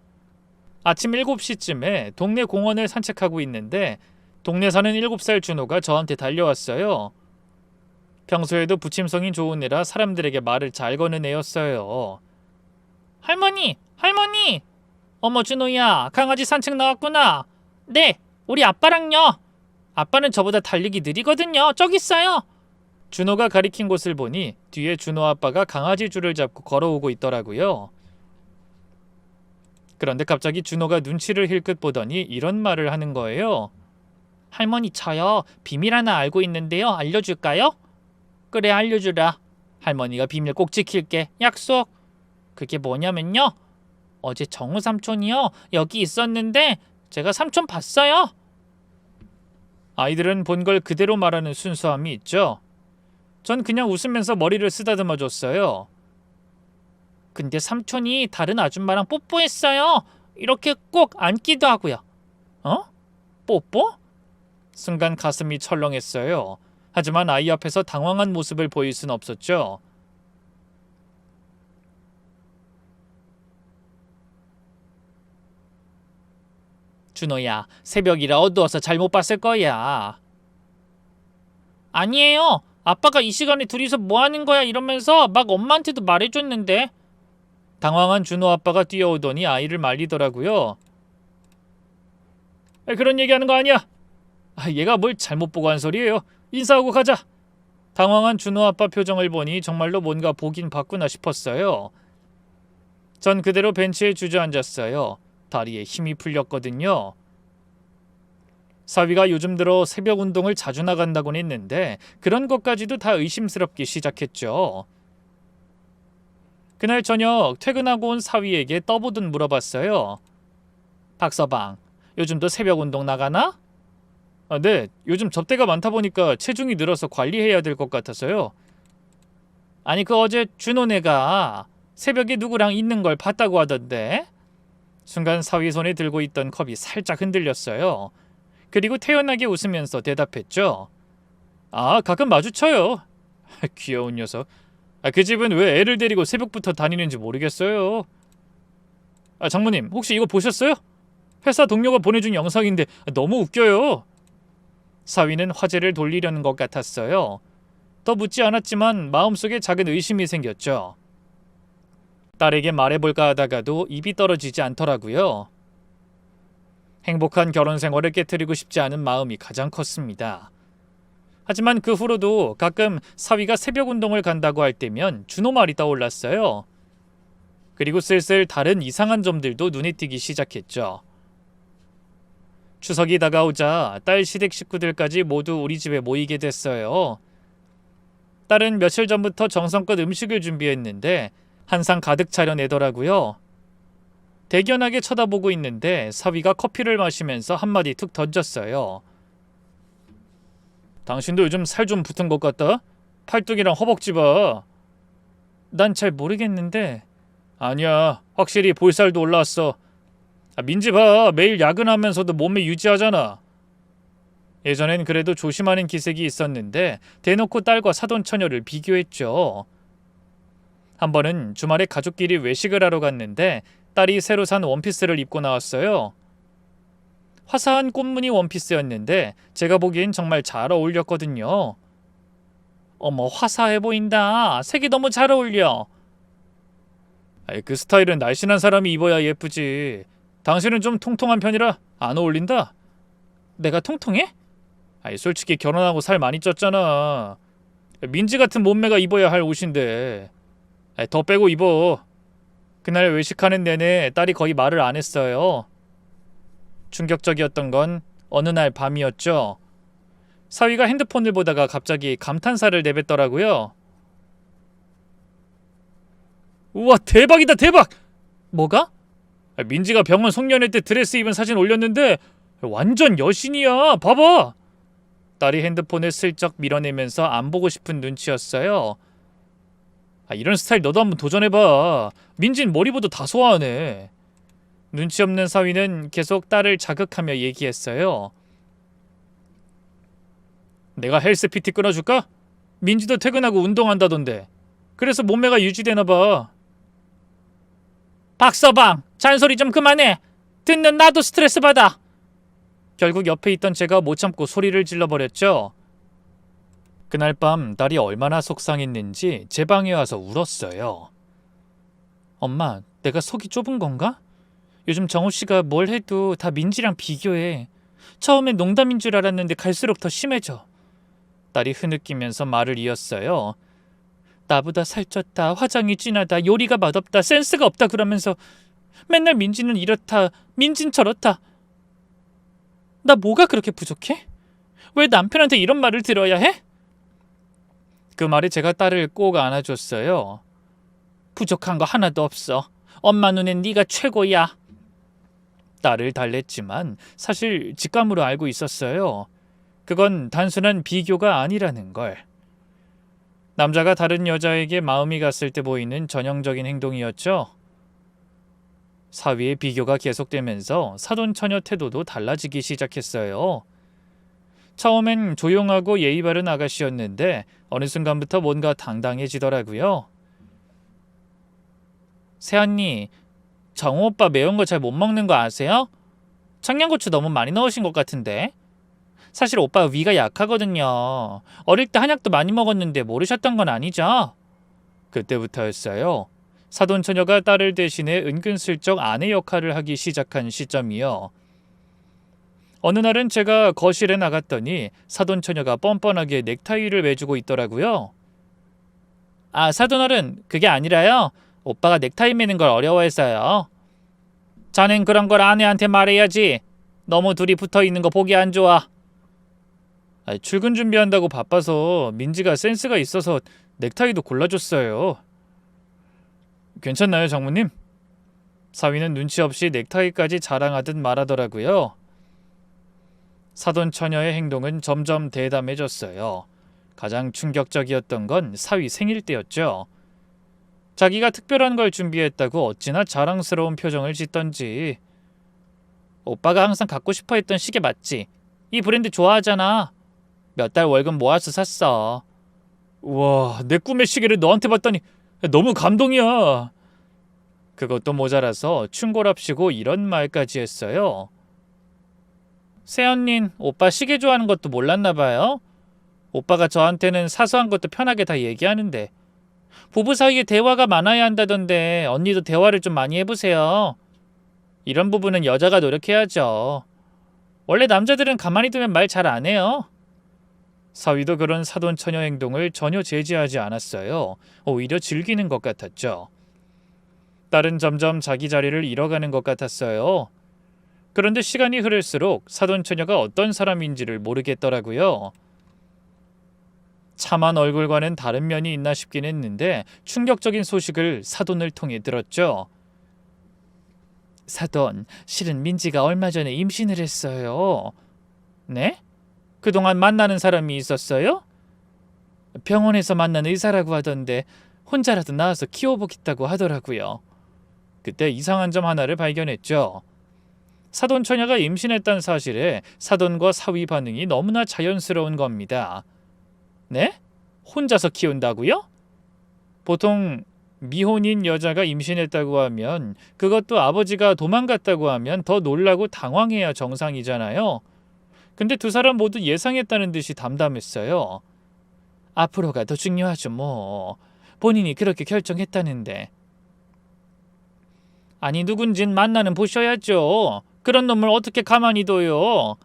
아침 7시쯤에 동네 공원을 산책하고 있는데 동네 사는 7살 준호가 저한테 달려왔어요. 평소에도 부침성이 좋은 애라 사람들에게 말을 잘 거는 애였어요. 할머니! 할머니! 어머 준호야, 강아지 산책 나왔구나. 네, 우리 아빠랑요. 아빠는 저보다 달리기 느리거든요. 저기 있어요. 준호가 가리킨 곳을 보니 뒤에 준호 아빠가 강아지 줄을 잡고 걸어오고 있더라고요. 그런데 갑자기 준호가 눈치를 힐끗 보더니 이런 말을 하는 거예요. 할머니, 저요 비밀 하나 알고 있는데요. 알려줄까요? 그래, 알려주라. 할머니가 비밀 꼭 지킬게. 약속. 그게 뭐냐면요, 어제 정우 삼촌이요 여기 있었는데 제가 삼촌 봤어요. 아이들은 본 걸 그대로 말하는 순수함이 있죠. 전 그냥 웃으면서 머리를 쓰다듬어 줬어요. 근데 삼촌이 다른 아줌마랑 뽀뽀했어요. 이렇게 꼭 안기도 하고요. 어? 뽀뽀? 순간 가슴이 철렁했어요. 하지만 아이 앞에서 당황한 모습을 보일 순 없었죠. 준호야, 새벽이라 어두워서 잘못 봤을 거야. 아니에요. 아빠가 이 시간에 둘이서 뭐 하는 거야 이러면서 막 엄마한테도 말해줬는데. 당황한 준호 아빠가 뛰어오더니 아이를 말리더라고요. 그런 얘기하는 거 아니야. 얘가 뭘 잘못 보고 한 소리예요. 인사하고 가자. 당황한 준호 아빠 표정을 보니 정말로 뭔가 보긴 봤구나 싶었어요. 전 그대로 벤치에 주저앉았어요. 다리에 힘이 풀렸거든요. 사위가 요즘 들어 새벽 운동을 자주 나간다곤 했는데 그런 것까지도 다 의심스럽기 시작했죠. 그날 저녁 퇴근하고 온 사위에게 떠보듯 물어봤어요. 박서방, 요즘도 새벽 운동 나가나? 네, 요즘 접대가 많다 보니까 체중이 늘어서 관리해야 될 것 같아서요. 아니, 그 어제 준호네가 새벽에 누구랑 있는 걸 봤다고 하던데? 순간 사위 손에 들고 있던 컵이 살짝 흔들렸어요. 그리고 태연하게 웃으면서 대답했죠. 가끔 마주쳐요. 귀여운 녀석. 그 집은 왜 애를 데리고 새벽부터 다니는지 모르겠어요. 장모님, 혹시 이거 보셨어요? 회사 동료가 보내준 영상인데 너무 웃겨요. 사위는 화제를 돌리려는 것 같았어요. 더 묻지 않았지만 마음속에 작은 의심이 생겼죠. 딸에게 말해볼까 하다가도 입이 떨어지지 않더라고요. 행복한 결혼 생활을 깨트리고 싶지 않은 마음이 가장 컸습니다. 하지만 그 후로도 가끔 사위가 새벽 운동을 간다고 할 때면 준호 말이 떠올랐어요. 그리고 슬슬 다른 이상한 점들도 눈에 띄기 시작했죠. 추석이 다가오자 딸 시댁 식구들까지 모두 우리 집에 모이게 됐어요. 딸은 며칠 전부터 정성껏 음식을 준비했는데 한 상 가득 차려내더라고요. 대견하게 쳐다보고 있는데 사위가 커피를 마시면서 한마디 툭 던졌어요. 당신도 요즘 살 좀 붙은 것 같다? 팔뚝이랑 허벅지 봐. 난 잘 모르겠는데. 아니야, 확실히 볼살도 올라왔어. 민지 봐, 매일 야근하면서도 몸매 유지하잖아. 예전엔 그래도 조심하는 기색이 있었는데 대놓고 딸과 사돈처녀를 비교했죠. 한 번은 주말에 가족끼리 외식을 하러 갔는데 딸이 새로 산 원피스를 입고 나왔어요. 화사한 꽃무늬 원피스였는데 제가 보기엔 정말 잘 어울렸거든요. 어머, 화사해 보인다. 색이 너무 잘 어울려. 그 스타일은 날씬한 사람이 입어야 예쁘지. 당신은 좀 통통한 편이라 안 어울린다. 내가 통통해? 솔직히 결혼하고 살 많이 쪘잖아. 민지 같은 몸매가 입어야 할 옷인데. 더 빼고 입어. 그날 외식하는 내내 딸이 거의 말을 안 했어요. 충격적이었던 건 어느 날 밤이었죠. 사위가 핸드폰을 보다가 갑자기 감탄사를 내뱉더라고요. 우와, 대박이다, 대박! 뭐가? 민지가 병원 송년회 때 드레스 입은 사진 올렸는데 완전 여신이야. 봐봐. 딸이 핸드폰을 슬쩍 밀어내면서 안 보고 싶은 눈치였어요. 이런 스타일 너도 한번 도전해봐. 민진 머리보다 다 소화하네. 눈치 없는 사위는 계속 딸을 자극하며 얘기했어요. 내가 헬스 PT 끊어줄까? 민지도 퇴근하고 운동한다던데. 그래서 몸매가 유지되나봐. 박서방, 잔소리 좀 그만해. 듣는 나도 스트레스 받아. 결국 옆에 있던 제가 못 참고 소리를 질러버렸죠. 그날 밤 딸이 얼마나 속상했는지 제 방에 와서 울었어요. 엄마, 내가 속이 좁은 건가? 요즘 정우 씨가 뭘 해도 다 민지랑 비교해. 처음엔 농담인 줄 알았는데 갈수록 더 심해져. 딸이 흐느끼면서 말을 이었어요. 나보다 살쪘다, 화장이 진하다, 요리가 맛없다, 센스가 없다 그러면서 맨날 민지는 이렇다, 민진 저렇다. 나 뭐가 그렇게 부족해? 왜 남편한테 이런 말을 들어야 해? 그 말에 제가 딸을 꼭 안아줬어요. 부족한 거 하나도 없어. 엄마 눈엔 네가 최고야. 딸을 달랬지만 사실 직감으로 알고 있었어요. 그건 단순한 비교가 아니라는 걸. 남자가 다른 여자에게 마음이 갔을 때 보이는 전형적인 행동이었죠. 사위의 비교가 계속되면서 사돈처녀 태도도 달라지기 시작했어요. 처음엔 조용하고 예의 바른 아가씨였는데 어느 순간부터 뭔가 당당해지더라고요. 새언니, 정우 오빠 매운 거 잘 못 먹는 거 아세요? 청양고추 너무 많이 넣으신 것 같은데. 사실 오빠 위가 약하거든요. 어릴 때 한약도 많이 먹었는데 모르셨던 건 아니죠? 그때부터였어요. 사돈처녀가 딸을 대신해 은근슬쩍 아내 역할을 하기 시작한 시점이요. 어느 날은 제가 거실에 나갔더니 사돈처녀가 뻔뻔하게 넥타이를 매주고 있더라고요. 아, 사돈어른, 그게 아니라요. 오빠가 넥타이 매는 걸 어려워해서요. 자넨 그런 걸 아내한테 말해야지. 너무 둘이 붙어있는 거 보기 안 좋아. 출근 준비한다고 바빠서 민지가 센스가 있어서 넥타이도 골라줬어요. 괜찮나요, 장모님? 사위는 눈치 없이 넥타이까지 자랑하듯 말하더라고요. 사돈 처녀의 행동은 점점 대담해졌어요. 가장 충격적이었던 건 사위 생일 때였죠. 자기가 특별한 걸 준비했다고 어찌나 자랑스러운 표정을 짓던지. 오빠가 항상 갖고 싶어 했던 시계 맞지? 이 브랜드 좋아하잖아. 몇 달 월급 모아서 샀어. 우와, 내 꿈의 시계를 너한테 봤다니 너무 감동이야. 그것도 모자라서 충고랍시고 이런 말까지 했어요. 새언닌, 오빠 시계 좋아하는 것도 몰랐나 봐요. 오빠가 저한테는 사소한 것도 편하게 다 얘기하는데. 부부 사이에 대화가 많아야 한다던데 언니도 대화를 좀 많이 해보세요. 이런 부분은 여자가 노력해야죠. 원래 남자들은 가만히 두면 말 잘 안 해요. 사위도 그런 사돈처녀 행동을 전혀 제지하지 않았어요. 오히려 즐기는 것 같았죠. 딸은 점점 자기 자리를 잃어가는 것 같았어요. 그런데 시간이 흐를수록 사돈처녀가 어떤 사람인지를 모르겠더라고요. 참한 얼굴과는 다른 면이 있나 싶긴 했는데 충격적인 소식을 사돈을 통해 들었죠. 사돈, 실은 민지가 얼마 전에 임신을 했어요. 네? 그동안 만나는 사람이 있었어요? 병원에서 만난 의사라고 하던데 혼자라도 나와서 키워보겠다고 하더라고요. 그때 이상한 점 하나를 발견했죠. 사돈 처녀가 임신했다는 사실에 사돈과 사위 반응이 너무나 자연스러운 겁니다. 네? 혼자서 키운다고요? 보통 미혼인 여자가 임신했다고 하면, 그것도 아버지가 도망갔다고 하면 더 놀라고 당황해야 정상이잖아요. 근데 두 사람 모두 예상했다는 듯이 담담했어요. 앞으로가 더 중요하죠 뭐. 본인이 그렇게 결정했다는데. 아니, 누군진 만나는 보셔야죠. 그런 놈을 어떻게 가만히 둬요.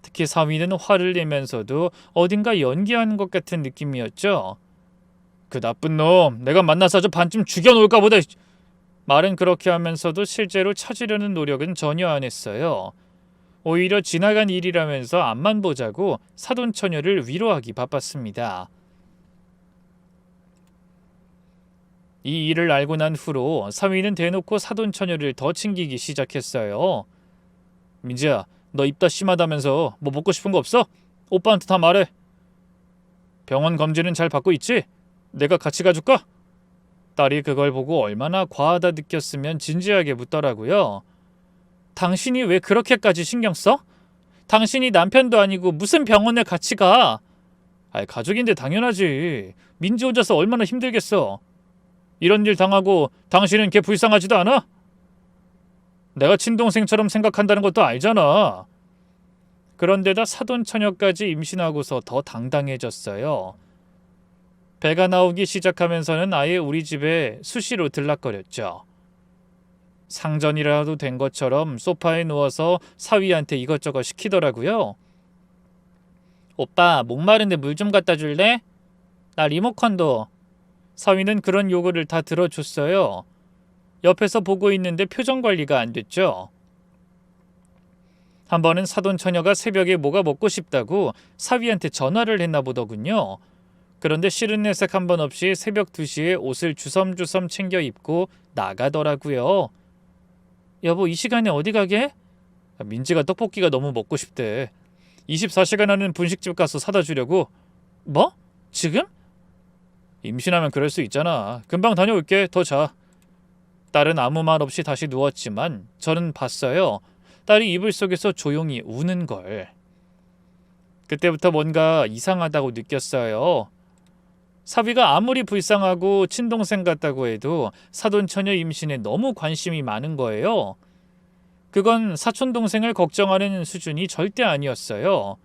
특히 사위는 화를 내면서도 어딘가 연기하는 것 같은 느낌이었죠. 그 나쁜 놈, 내가 만나서 저 반쯤 죽여놓을까 보다. 말은 그렇게 하면서도 실제로 찾으려는 노력은 전혀 안 했어요. 오히려 지나간 일이라면서 앞만 보자고 사돈처녀를 위로하기 바빴습니다. 이 일을 알고 난 후로 사위는 대놓고 사돈처녀를 더 챙기기 시작했어요. 민지야, 너 입덧 심하다면서 뭐 먹고 싶은 거 없어? 오빠한테 다 말해. 병원 검진은 잘 받고 있지? 내가 같이 가줄까? 딸이 그걸 보고 얼마나 과하다 느꼈으면 진지하게 묻더라고요. 당신이 왜 그렇게까지 신경 써? 당신이 남편도 아니고 무슨 병원에 같이 가? 가족인데 당연하지. 민지 혼자서 얼마나 힘들겠어. 이런 일 당하고 당신은 걔 불쌍하지도 않아? 내가 친동생처럼 생각한다는 것도 알잖아. 그런데다 사돈처녀까지 임신하고서 더 당당해졌어요. 배가 나오기 시작하면서는 아예 우리 집에 수시로 들락거렸죠. 상전이라도 된 것처럼 소파에 누워서 사위한테 이것저것 시키더라고요. 오빠, 목마른데 물 좀 갖다 줄래? 나 리모컨도. 사위는 그런 요구를 다 들어줬어요. 옆에서 보고 있는데 표정 관리가 안 됐죠. 한 번은 사돈 처녀가 새벽에 뭐가 먹고 싶다고 사위한테 전화를 했나 보더군요. 그런데 싫은 내색 한 번 없이 새벽 2시에 옷을 주섬주섬 챙겨 입고 나가더라고요. 여보, 이 시간에 어디 가게? 민지가 떡볶이가 너무 먹고 싶대. 24시간 하는 분식집 가서 사다 주려고. 뭐? 지금? 임신하면 그럴 수 있잖아. 금방 다녀올게. 더 자. 딸은 아무 말 없이 다시 누웠지만 저는 봤어요. 딸이 이불 속에서 조용히 우는 걸. 그때부터 뭔가 이상하다고 느꼈어요. 사위가 아무리 불쌍하고 친동생 같다고 해도 사돈처녀 임신에 너무 관심이 많은 거예요. 그건 사촌동생을 걱정하는 수준이 절대 아니었어요.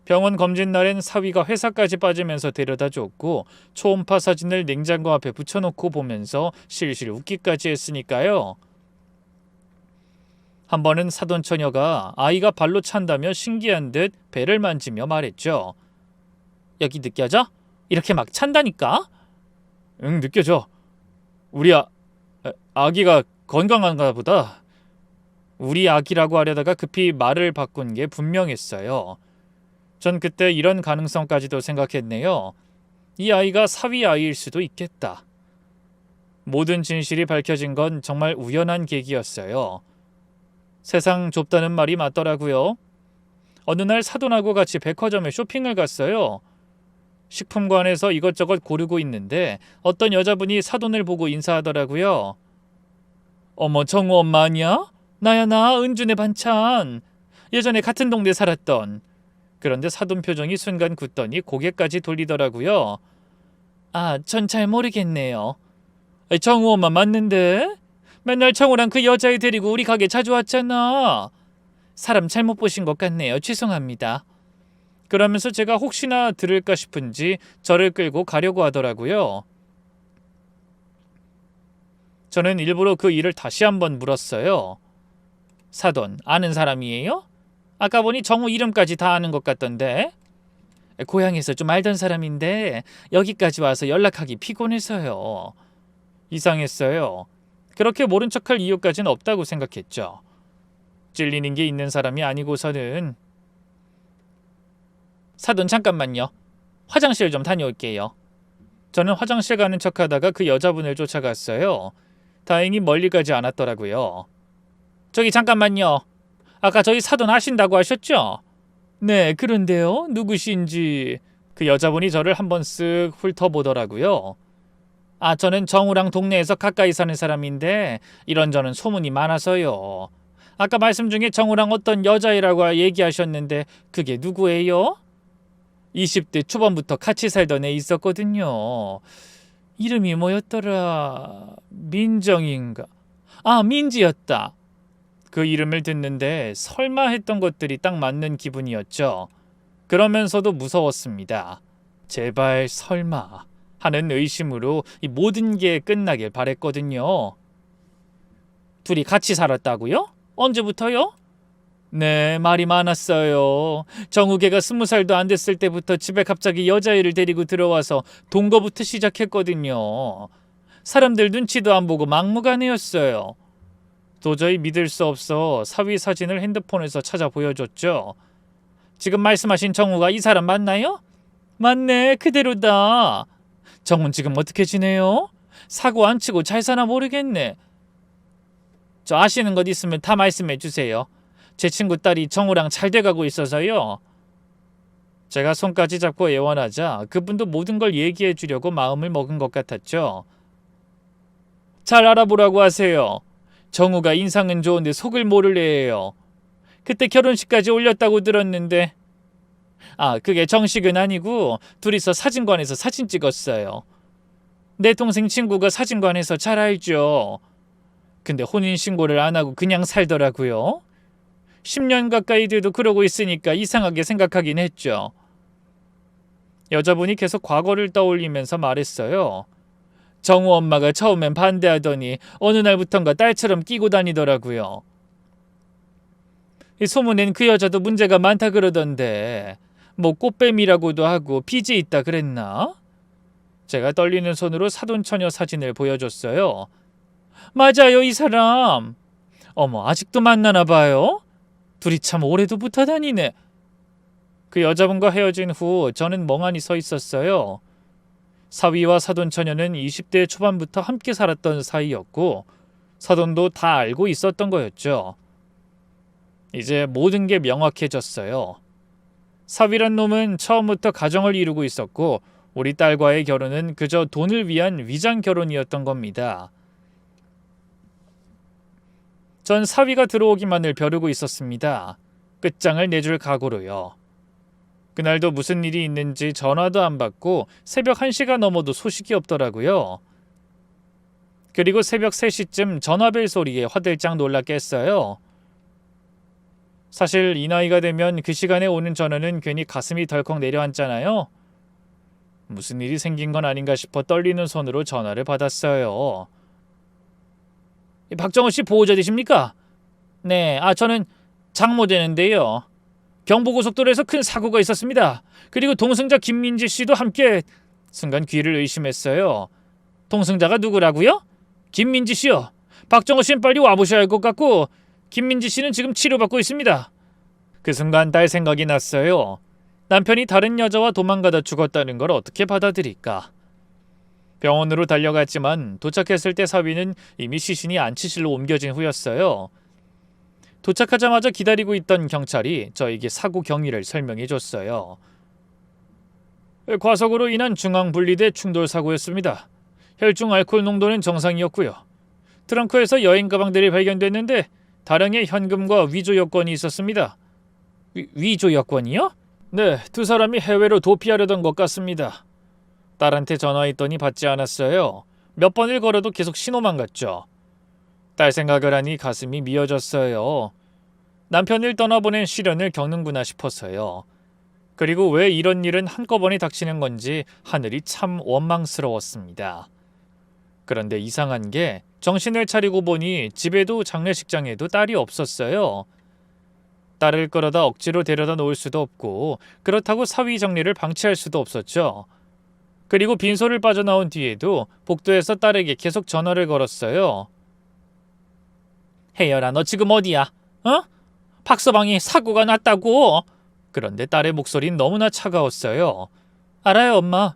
병원 검진 날엔 사위가 회사까지 빠지면서 데려다 줬고 초음파 사진을 냉장고 앞에 붙여놓고 보면서 실실 웃기까지 했으니까요. 한 번은 사돈처녀가 아이가 발로 찬다며 신기한 듯 배를 만지며 말했죠. 여기 느껴져? 이렇게 막 찬다니까? 응, 느껴져. 우리 아기가 건강한가 보다. 우리 아기라고 하려다가 급히 말을 바꾼 게 분명했어요. 전 그때 이런 가능성까지도 생각했네요. 이 아이가 사위 아이일 수도 있겠다. 모든 진실이 밝혀진 건 정말 우연한 계기였어요. 세상 좁다는 말이 맞더라고요. 어느 날 사돈하고 같이 백화점에 쇼핑을 갔어요. 식품관에서 이것저것 고르고 있는데 어떤 여자분이 사돈을 보고 인사하더라고요. 어머, 정우 엄마 아니야? 나야, 나 은준의 반찬. 예전에 같은 동네 살았던. 그런데 사돈 표정이 순간 굳더니 고개까지 돌리더라고요. 아, 전 잘 모르겠네요. 정우 엄마 맞는데? 맨날 정우랑 그 여자애 데리고 우리 가게 자주 왔잖아. 사람 잘못 보신 것 같네요. 죄송합니다. 그러면서 제가 혹시나 들을까 싶은지 저를 끌고 가려고 하더라고요. 저는 일부러 그 일을 다시 한번 물었어요. 사돈, 아는 사람이에요? 아까 보니 정우 이름까지 다 아는 것 같던데. 고향에서 좀 알던 사람인데 여기까지 와서 연락하기 피곤해서요. 이상했어요. 그렇게 모른 척할 이유까지는 없다고 생각했죠. 찔리는 게 있는 사람이 아니고서는. 사돈, 잠깐만요. 화장실 좀 다녀올게요. 저는 화장실 가는 척하다가 그 여자분을 쫓아갔어요. 다행히 멀리 가지 않았더라고요. 저기 잠깐만요. 아까 저희 사돈 아신다고 하셨죠? 네, 그런데요. 누구신지. 그 여자분이 저를 한번 쓱 훑어보더라고요. 아, 저는 정우랑 동네에서 가까이 사는 사람인데 이런저런 소문이 많아서요. 아까 말씀 중에 정우랑 어떤 여자애라고 얘기하셨는데 그게 누구예요? 20대 초반부터 같이 살던 애 있었거든요. 이름이 뭐였더라? 민정인가? 아, 민지였다. 그 이름을 듣는데 설마 했던 것들이 딱 맞는 기분이었죠. 그러면서도 무서웠습니다. 제발 설마 하는 의심으로 이 모든 게 끝나길 바랬거든요. 둘이 같이 살았다고요? 언제부터요? 네, 말이 많았어요. 정우개가 20살도 안 됐을 때부터 집에 갑자기 여자애를 데리고 들어와서 동거부터 시작했거든요. 사람들 눈치도 안 보고 막무가내였어요. 도저히 믿을 수 없어 사위 사진을 핸드폰에서 찾아 보여줬죠. 지금 말씀하신 정우가 이 사람 맞나요? 맞네, 그대로다. 정우는 지금 어떻게 지내요? 사고 안 치고 잘 사나 모르겠네. 저 아시는 것 있으면 다 말씀해 주세요. 제 친구 딸이 정우랑 잘 돼가고 있어서요. 제가 손까지 잡고 애원하자 그분도 모든 걸 얘기해 주려고 마음을 먹은 것 같았죠. 잘 알아보라고 하세요. 정우가 인상은 좋은데 속을 모를 애예요. 그때 결혼식까지 올렸다고 들었는데. 아, 그게 정식은 아니고 둘이서 사진관에서 사진 찍었어요. 내 동생 친구가 사진관에서 잘 알죠. 근데 혼인신고를 안 하고 그냥 살더라고요. 10년 가까이 돼도 그러고 있으니까 이상하게 생각하긴 했죠. 여자분이 계속 과거를 떠올리면서 말했어요. 정우 엄마가 처음엔 반대하더니 어느 날부턴가 딸처럼 끼고 다니더라고요. 이 소문엔 그 여자도 문제가 많다 그러던데 뭐 꽃뱀이라고도 하고 빚이 있다 그랬나? 제가 떨리는 손으로 사돈처녀 사진을 보여줬어요. 맞아요, 이 사람. 어머, 아직도 만나나 봐요? 둘이 참 오래도 붙어 다니네. 그 여자분과 헤어진 후 저는 멍하니 서 있었어요. 사위와 사돈처녀는 20대 초반부터 함께 살았던 사이였고 사돈도 다 알고 있었던 거였죠. 이제 모든 게 명확해졌어요. 사위란 놈은 처음부터 가정을 이루고 있었고 우리 딸과의 결혼은 그저 돈을 위한 위장 결혼이었던 겁니다. 전 사위가 들어오기만을 벼르고 있었습니다. 끝장을 내줄 각오로요. 그날도 무슨 일이 있는지 전화도 안 받고 새벽 1시가 넘어도 소식이 없더라고요. 그리고 새벽 3시쯤 전화벨 소리에 화들짝 놀라 깼어요. 사실 이 나이가 되면 그 시간에 오는 전화는 괜히 가슴이 덜컥 내려앉잖아요. 무슨 일이 생긴 건 아닌가 싶어 떨리는 손으로 전화를 받았어요. 박정호 씨 보호자 되십니까? 네, 저는 장모 되는데요. 경부고속도로에서 큰 사고가 있었습니다. 그리고 동승자 김민지 씨도 함께. 순간 귀를 의심했어요. 동승자가 누구라고요? 김민지 씨요. 박정호 씨는 빨리 와보셔야 할 것 같고 김민지 씨는 지금 치료받고 있습니다. 그 순간 딸 생각이 났어요. 남편이 다른 여자와 도망가다 죽었다는 걸 어떻게 받아들일까? 병원으로 달려갔지만 도착했을 때 사위는 이미 시신이 안치실로 옮겨진 후였어요. 도착하자마자 기다리고 있던 경찰이 저에게 사고 경위를 설명해 줬어요. 과속으로 인한 중앙분리대 충돌 사고였습니다. 혈중 알코올 농도는 정상이었고요. 트렁크에서 여행 가방들이 발견됐는데 다량의 현금과 위조 여권이 있었습니다. 위조 여권이요? 네, 두 사람이 해외로 도피하려던 것 같습니다. 딸한테 전화했더니 받지 않았어요. 몇 번을 걸어도 계속 신호만 갔죠. 딸 생각을 하니 가슴이 미어졌어요. 남편을 떠나보낸 시련을 겪는구나 싶어서요. 그리고 왜 이런 일은 한꺼번에 닥치는 건지 하늘이 참 원망스러웠습니다. 그런데 이상한 게 정신을 차리고 보니 집에도 장례식장에도 딸이 없었어요. 딸을 끌어다 억지로 데려다 놓을 수도 없고 그렇다고 사위 정리를 방치할 수도 없었죠. 그리고 빈소를 빠져나온 뒤에도 복도에서 딸에게 계속 전화를 걸었어요. 혜열아, 너 지금 어디야? 박서방이 사고가 났다고. 그런데 딸의 목소리는 너무나 차가웠어요. 알아요, 엄마.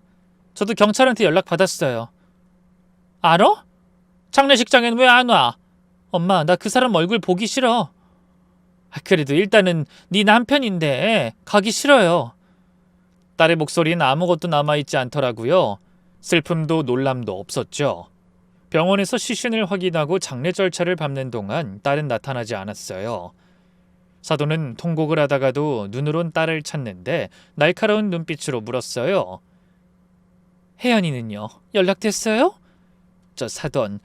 저도 경찰한테 연락 받았어요. 알아? 장례식장엔 왜 안 와? 엄마, 나 그 사람 얼굴 보기 싫어. 그래도 일단은 네 남편인데 가기 싫어요. 딸의 목소리는 아무것도 남아있지 않더라고요. 슬픔도 놀람도 없었죠. 병원에서 시신을 확인하고 장례 절차를 밟는 동안 딸은 나타나지 않았어요. 사돈은 통곡을 하다가도 눈으론 딸을 찾는데 날카로운 눈빛으로 물었어요. 혜연이는요? 연락됐어요? 저 사돈,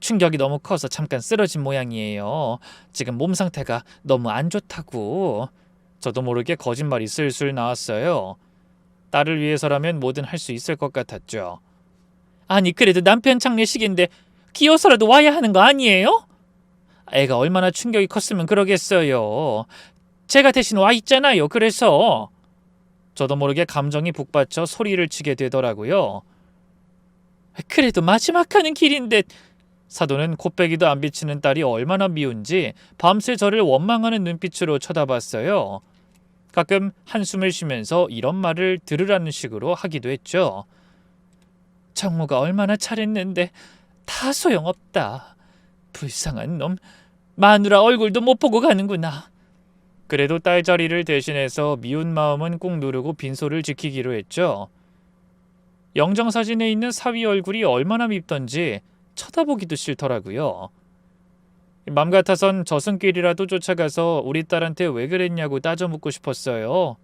충격이 너무 커서 잠깐 쓰러진 모양이에요. 지금 몸 상태가 너무 안 좋다고. 저도 모르게 거짓말이 슬슬 나왔어요. 딸을 위해서라면 뭐든 할 수 있을 것 같았죠. 아니, 그래도 남편 장례식인데 기어서라도 와야 하는 거 아니에요? 애가 얼마나 충격이 컸으면 그러겠어요. 제가 대신 와 있잖아요. 그래서. 저도 모르게 감정이 북받쳐 소리를 치게 되더라고요. 그래도 마지막 가는 길인데. 사돈은 콧배기도 안 비치는 딸이 얼마나 미운지 밤새 저를 원망하는 눈빛으로 쳐다봤어요. 가끔 한숨을 쉬면서 이런 말을 들으라는 식으로 하기도 했죠. 정모가 얼마나 잘했는데 다 소용없다. 불쌍한 놈. 마누라 얼굴도 못 보고 가는구나. 그래도 딸 자리를 대신해서 미운 마음은 꾹 누르고 빈소를 지키기로 했죠. 영정사진에 있는 사위 얼굴이 얼마나 밉던지 쳐다보기도 싫더라고요. 맘 같아선 저승길이라도 쫓아가서 우리 딸한테 왜 그랬냐고 따져 묻고 싶었어요.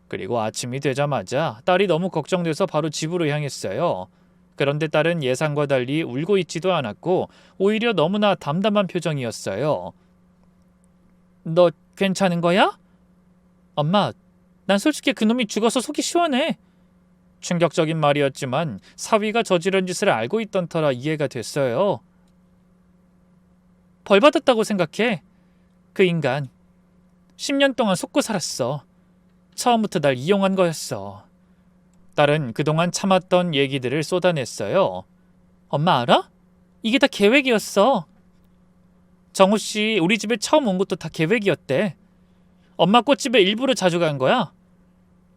그리고 아침이 되자마자 딸이 너무 걱정돼서 바로 집으로 향했어요. 그런데 딸은 예상과 달리 울고 있지도 않았고 오히려 너무나 담담한 표정이었어요. 너 괜찮은 거야? 엄마, 난 솔직히 그놈이 죽어서 속이 시원해. 충격적인 말이었지만 사위가 저지른 짓을 알고 있던 터라 이해가 됐어요. 벌 받았다고 생각해. 그 인간 10년 동안 속고 살았어. 처음부터 날 이용한 거였어. 딸은 그동안 참았던 얘기들을 쏟아냈어요. 엄마 알아? 이게 다 계획이었어. 정우 씨 우리 집에 처음 온 것도 다 계획이었대. 엄마 꽃집에 일부러 자주 간 거야.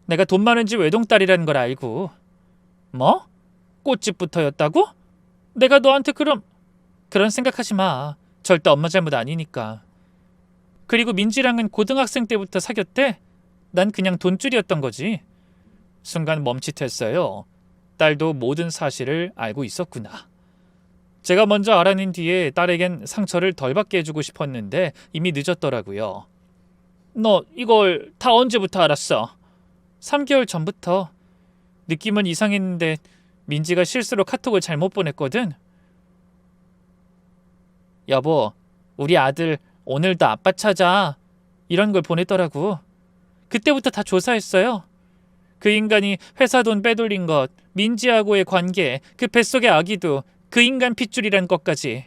내가 돈 많은 집 외동딸이라는 걸 알고. 뭐? 꽃집부터였다고? 내가 너한테 그런 생각하지 마. 절대 엄마 잘못 아니니까. 그리고 민지랑은 고등학생 때부터 사귀었대. 난 그냥 돈줄이었던 거지. 순간 멈칫했어요. 딸도 모든 사실을 알고 있었구나. 제가 먼저 알아낸 뒤에 딸에겐 상처를 덜 받게 해주고 싶었는데 이미 늦었더라고요. 너 이걸 다 언제부터 알았어? 3개월 전부터. 느낌은 이상했는데 민지가 실수로 카톡을 잘못 보냈거든. 여보, 우리 아들 오늘도 아빠 찾아. 이런 걸 보냈더라고. 그때부터 다 조사했어요. 그 인간이 회사 돈 빼돌린 것, 민지하고의 관계, 그 뱃속의 아기도 그 인간 핏줄이란 것까지.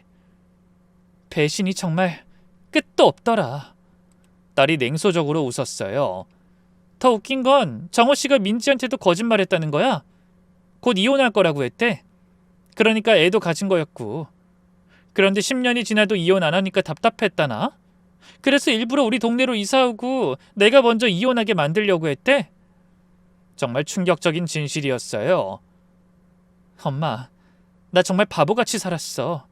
배신이 정말 끝도 없더라. 딸이 냉소적으로 웃었어요. 더 웃긴 건 정호 씨가 민지한테도 거짓말했다는 거야. 곧 이혼할 거라고 했대. 그러니까 애도 가진 거였고. 그런데 10년이 지나도 이혼 안 하니까 답답했다나? 그래서 일부러 우리 동네로 이사 오고 내가 먼저 이혼하게 만들려고 했대. 정말 충격적인 진실이었어요. 엄마, 나 정말 바보같이 살았어.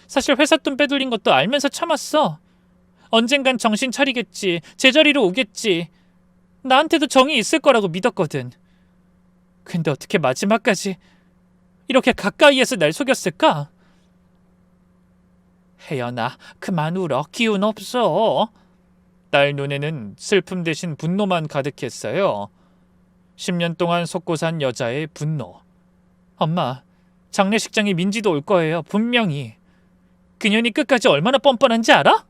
사실 회사 돈 빼돌린 것도 알면서 참았어. 언젠간 정신 차리겠지. 제자리로 오겠지. 나한테도 정이 있을 거라고 믿었거든. 근데 어떻게 마지막까지 이렇게 가까이에서 날 속였을까? 혜연아, 그만 울어. 기운 없어. 딸 눈에는 슬픔 대신 분노만 가득했어요. 10년 동안 속고 산 여자의 분노. 엄마, 장례식장에 민지도 올 거예요. 분명히. 그년이 끝까지 얼마나 뻔뻔한지 알아?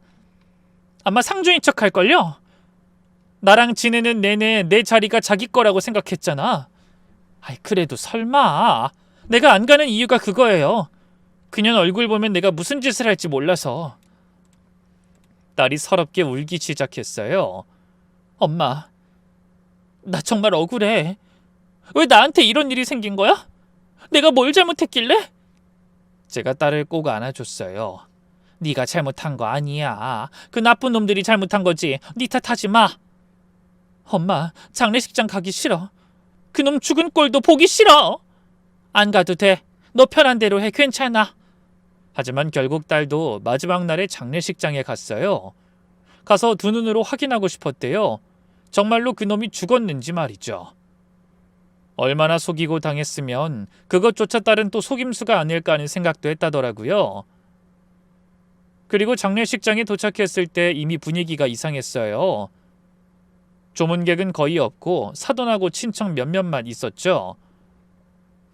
아마 상주인 척 할걸요? 나랑 지내는 내내 내 자리가 자기 거라고 생각했잖아. 아이, 그래도 설마. 내가 안 가는 이유가 그거예요. 그년 얼굴 보면 내가 무슨 짓을 할지 몰라서. 딸이 서럽게 울기 시작했어요. 엄마, 나 정말 억울해. 왜 나한테 이런 일이 생긴 거야? 내가 뭘 잘못했길래? 제가 딸을 꼭 안아줬어요. 네가 잘못한 거 아니야. 그 나쁜 놈들이 잘못한 거지. 네 탓하지 마. 엄마, 장례식장 가기 싫어. 그놈 죽은 꼴도 보기 싫어. 안 가도 돼. 너 편한 대로 해. 괜찮아. 하지만 결국 딸도 마지막 날에 장례식장에 갔어요. 가서 두 눈으로 확인하고 싶었대요. 정말로 그놈이 죽었는지 말이죠. 얼마나 속이고 당했으면 그것조차 딸은 또 속임수가 아닐까 하는 생각도 했다더라고요. 그리고 장례식장에 도착했을 때 이미 분위기가 이상했어요. 조문객은 거의 없고 사돈하고 친척 몇몇만 있었죠.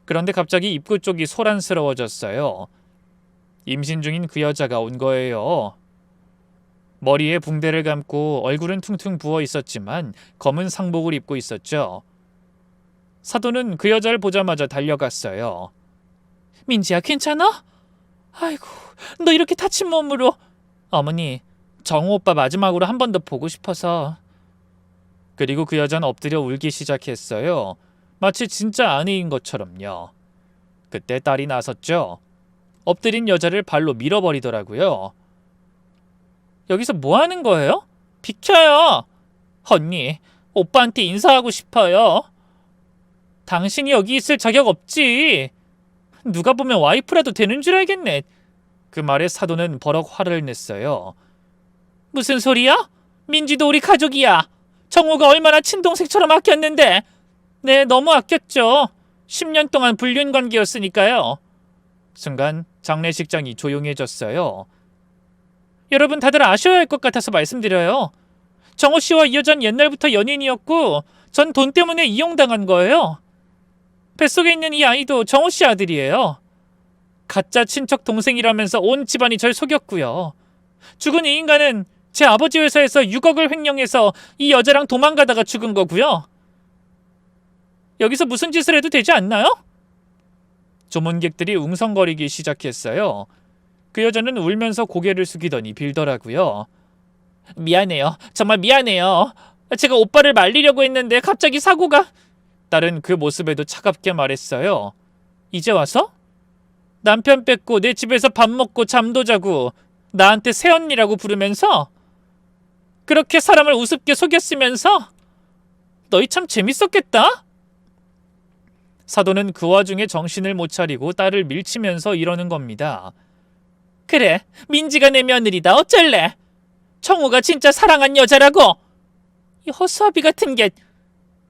그런데 갑자기 입구 쪽이 소란스러워졌어요. 임신 중인 그 여자가 온 거예요. 머리에 붕대를 감고 얼굴은 퉁퉁 부어 있었지만 검은 상복을 입고 있었죠. 사돈은 그 여자를 보자마자 달려갔어요. 민지야, 괜찮아? 아이고, 너 이렇게 다친 몸으로. 어머니, 정우 오빠 마지막으로 한 번 더 보고 싶어서. 그리고 그 여자는 엎드려 울기 시작했어요. 마치 진짜 아내인 것처럼요. 그때 딸이 나섰죠. 엎드린 여자를 발로 밀어버리더라고요. 여기서 뭐 하는 거예요? 비켜요. 언니, 오빠한테 인사하고 싶어요. 당신이 여기 있을 자격 없지. 누가 보면 와이프라도 되는 줄 알겠네. 그 말에 사돈은 버럭 화를 냈어요. 무슨 소리야? 민지도 우리 가족이야. 정우가 얼마나 친동생처럼 아꼈는데. 네, 너무 아꼈죠. 10년 동안 불륜 관계였으니까요. 순간 장례식장이 조용해졌어요. 여러분 다들 아셔야 할 것 같아서 말씀드려요. 정호 씨와 이 여자는 옛날부터 연인이었고 전 돈 때문에 이용당한 거예요. 뱃속에 있는 이 아이도 정호 씨 아들이에요. 가짜 친척 동생이라면서 온 집안이 절 속였고요. 죽은 이 인간은 제 아버지 회사에서 6억을 횡령해서 이 여자랑 도망가다가 죽은 거고요. 여기서 무슨 짓을 해도 되지 않나요? 조문객들이 웅성거리기 시작했어요. 그 여자는 울면서 고개를 숙이더니 빌더라고요. 미안해요. 정말 미안해요. 제가 오빠를 말리려고 했는데 갑자기 사고가... 딸은 그 모습에도 차갑게 말했어요. 이제 와서? 남편 뺏고 내 집에서 밥 먹고 잠도 자고 나한테 새언니라고 부르면서 그렇게 사람을 우습게 속였으면서 너희 참 재밌었겠다? 사돈은 그 와중에 정신을 못 차리고 딸을 밀치면서 이러는 겁니다. 그래, 민지가 내 며느리다. 어쩔래? 청우가 진짜 사랑한 여자라고. 이 허수아비 같은 게...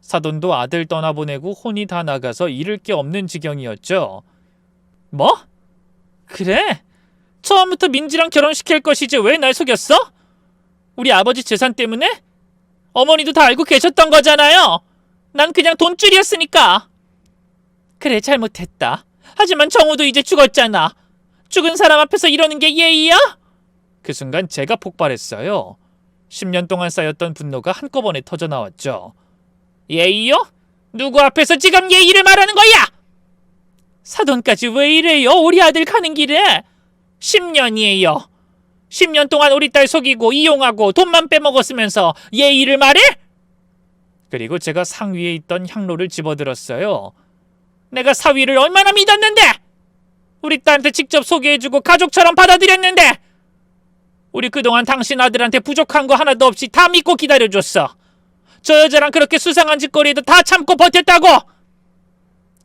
사돈도 아들 떠나보내고 혼이 다 나가서 잃을 게 없는 지경이었죠. 뭐? 그래? 처음부터 민지랑 결혼시킬 것이지 왜 날 속였어? 우리 아버지 재산 때문에? 어머니도 다 알고 계셨던 거잖아요. 난 그냥 돈줄이었으니까. 그래, 잘못했다. 하지만 정우도 이제 죽었잖아. 죽은 사람 앞에서 이러는 게 예의야? 그 순간 제가 폭발했어요. 10년 동안 쌓였던 분노가 한꺼번에 터져나왔죠. 예의요? 누구 앞에서 지금 예의를 말하는 거야? 사돈까지 왜 이래요? 우리 아들 가는 길에 10년이에요. 10년 동안 우리 딸 속이고 이용하고 돈만 빼먹었으면서 예의를 말해? 그리고 제가 상위에 있던 향로를 집어들었어요. 내가 사위를 얼마나 믿었는데! 우리 딸한테 직접 소개해주고 가족처럼 받아들였는데! 우리 그동안 당신 아들한테 부족한 거 하나도 없이 다 믿고 기다려줬어. 저 여자랑 그렇게 수상한 짓거리에도 다 참고 버텼다고!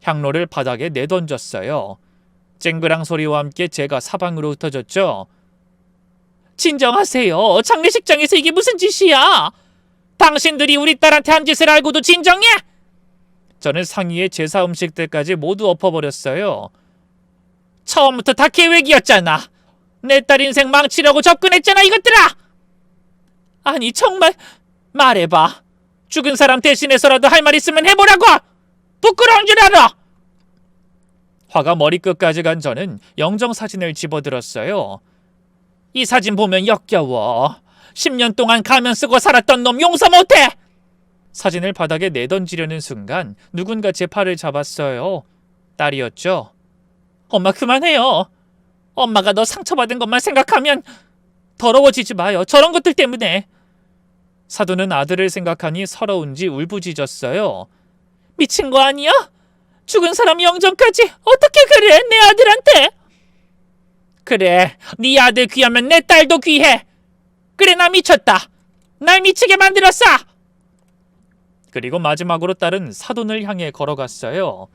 향로를 바닥에 내던졌어요. 쨍그랑 소리와 함께 제가 사방으로 흩어졌죠. 진정하세요. 장례식장에서 이게 무슨 짓이야? 당신들이 우리 딸한테 한 짓을 알고도 진정해? 저는 상의에 제사 음식들까지 모두 엎어버렸어요. 처음부터 다 계획이었잖아. 내 딸 인생 망치려고 접근했잖아, 이것들아! 아니, 정말 말해봐. 죽은 사람 대신해서라도 할 말 있으면 해보라고! 부끄러운 줄 알아! 화가 머리끝까지 간 저는 영정사진을 집어들었어요. 이 사진 보면 역겨워. 10년 동안 가면 쓰고 살았던 놈 용서 못해! 사진을 바닥에 내던지려는 순간 누군가 제 팔을 잡았어요. 딸이었죠. 엄마, 그만해요. 엄마가 너 상처받은 것만 생각하면 더러워지지 마요. 저런 것들 때문에. 사돈은 아들을 생각하니 서러운지 울부짖었어요. 미친 거 아니야? 죽은 사람 영정까지 어떻게 그래, 내 아들한테? 그래, 네 아들 귀하면 내 딸도 귀해. 그래, 나 미쳤다. 날 미치게 만들었어. 그리고 마지막으로 딸은 사돈을 향해 걸어갔어요.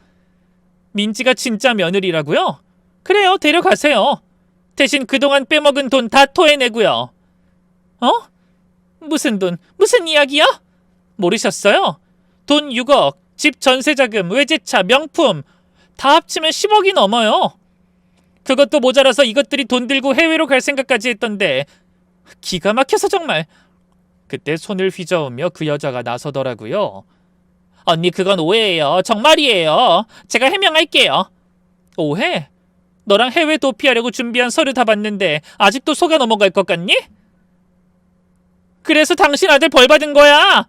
민지가 진짜 며느리라고요? 그래요, 데려가세요. 대신 그동안 빼먹은 돈 다 토해내고요. 어? 무슨 돈? 무슨 이야기야? 모르셨어요? 돈 6억, 집 전세자금, 외제차, 명품 다 합치면 10억이 넘어요. 그것도 모자라서 이것들이 돈 들고 해외로 갈 생각까지 했던데 기가 막혀서 정말. 그때 손을 휘저으며 그 여자가 나서더라고요. 언니, 그건 오해예요. 정말이에요. 제가 해명할게요. 오해? 너랑 해외 도피하려고 준비한 서류 다 봤는데 아직도 속아 넘어갈 것 같니? 그래서 당신 아들 벌 받은 거야.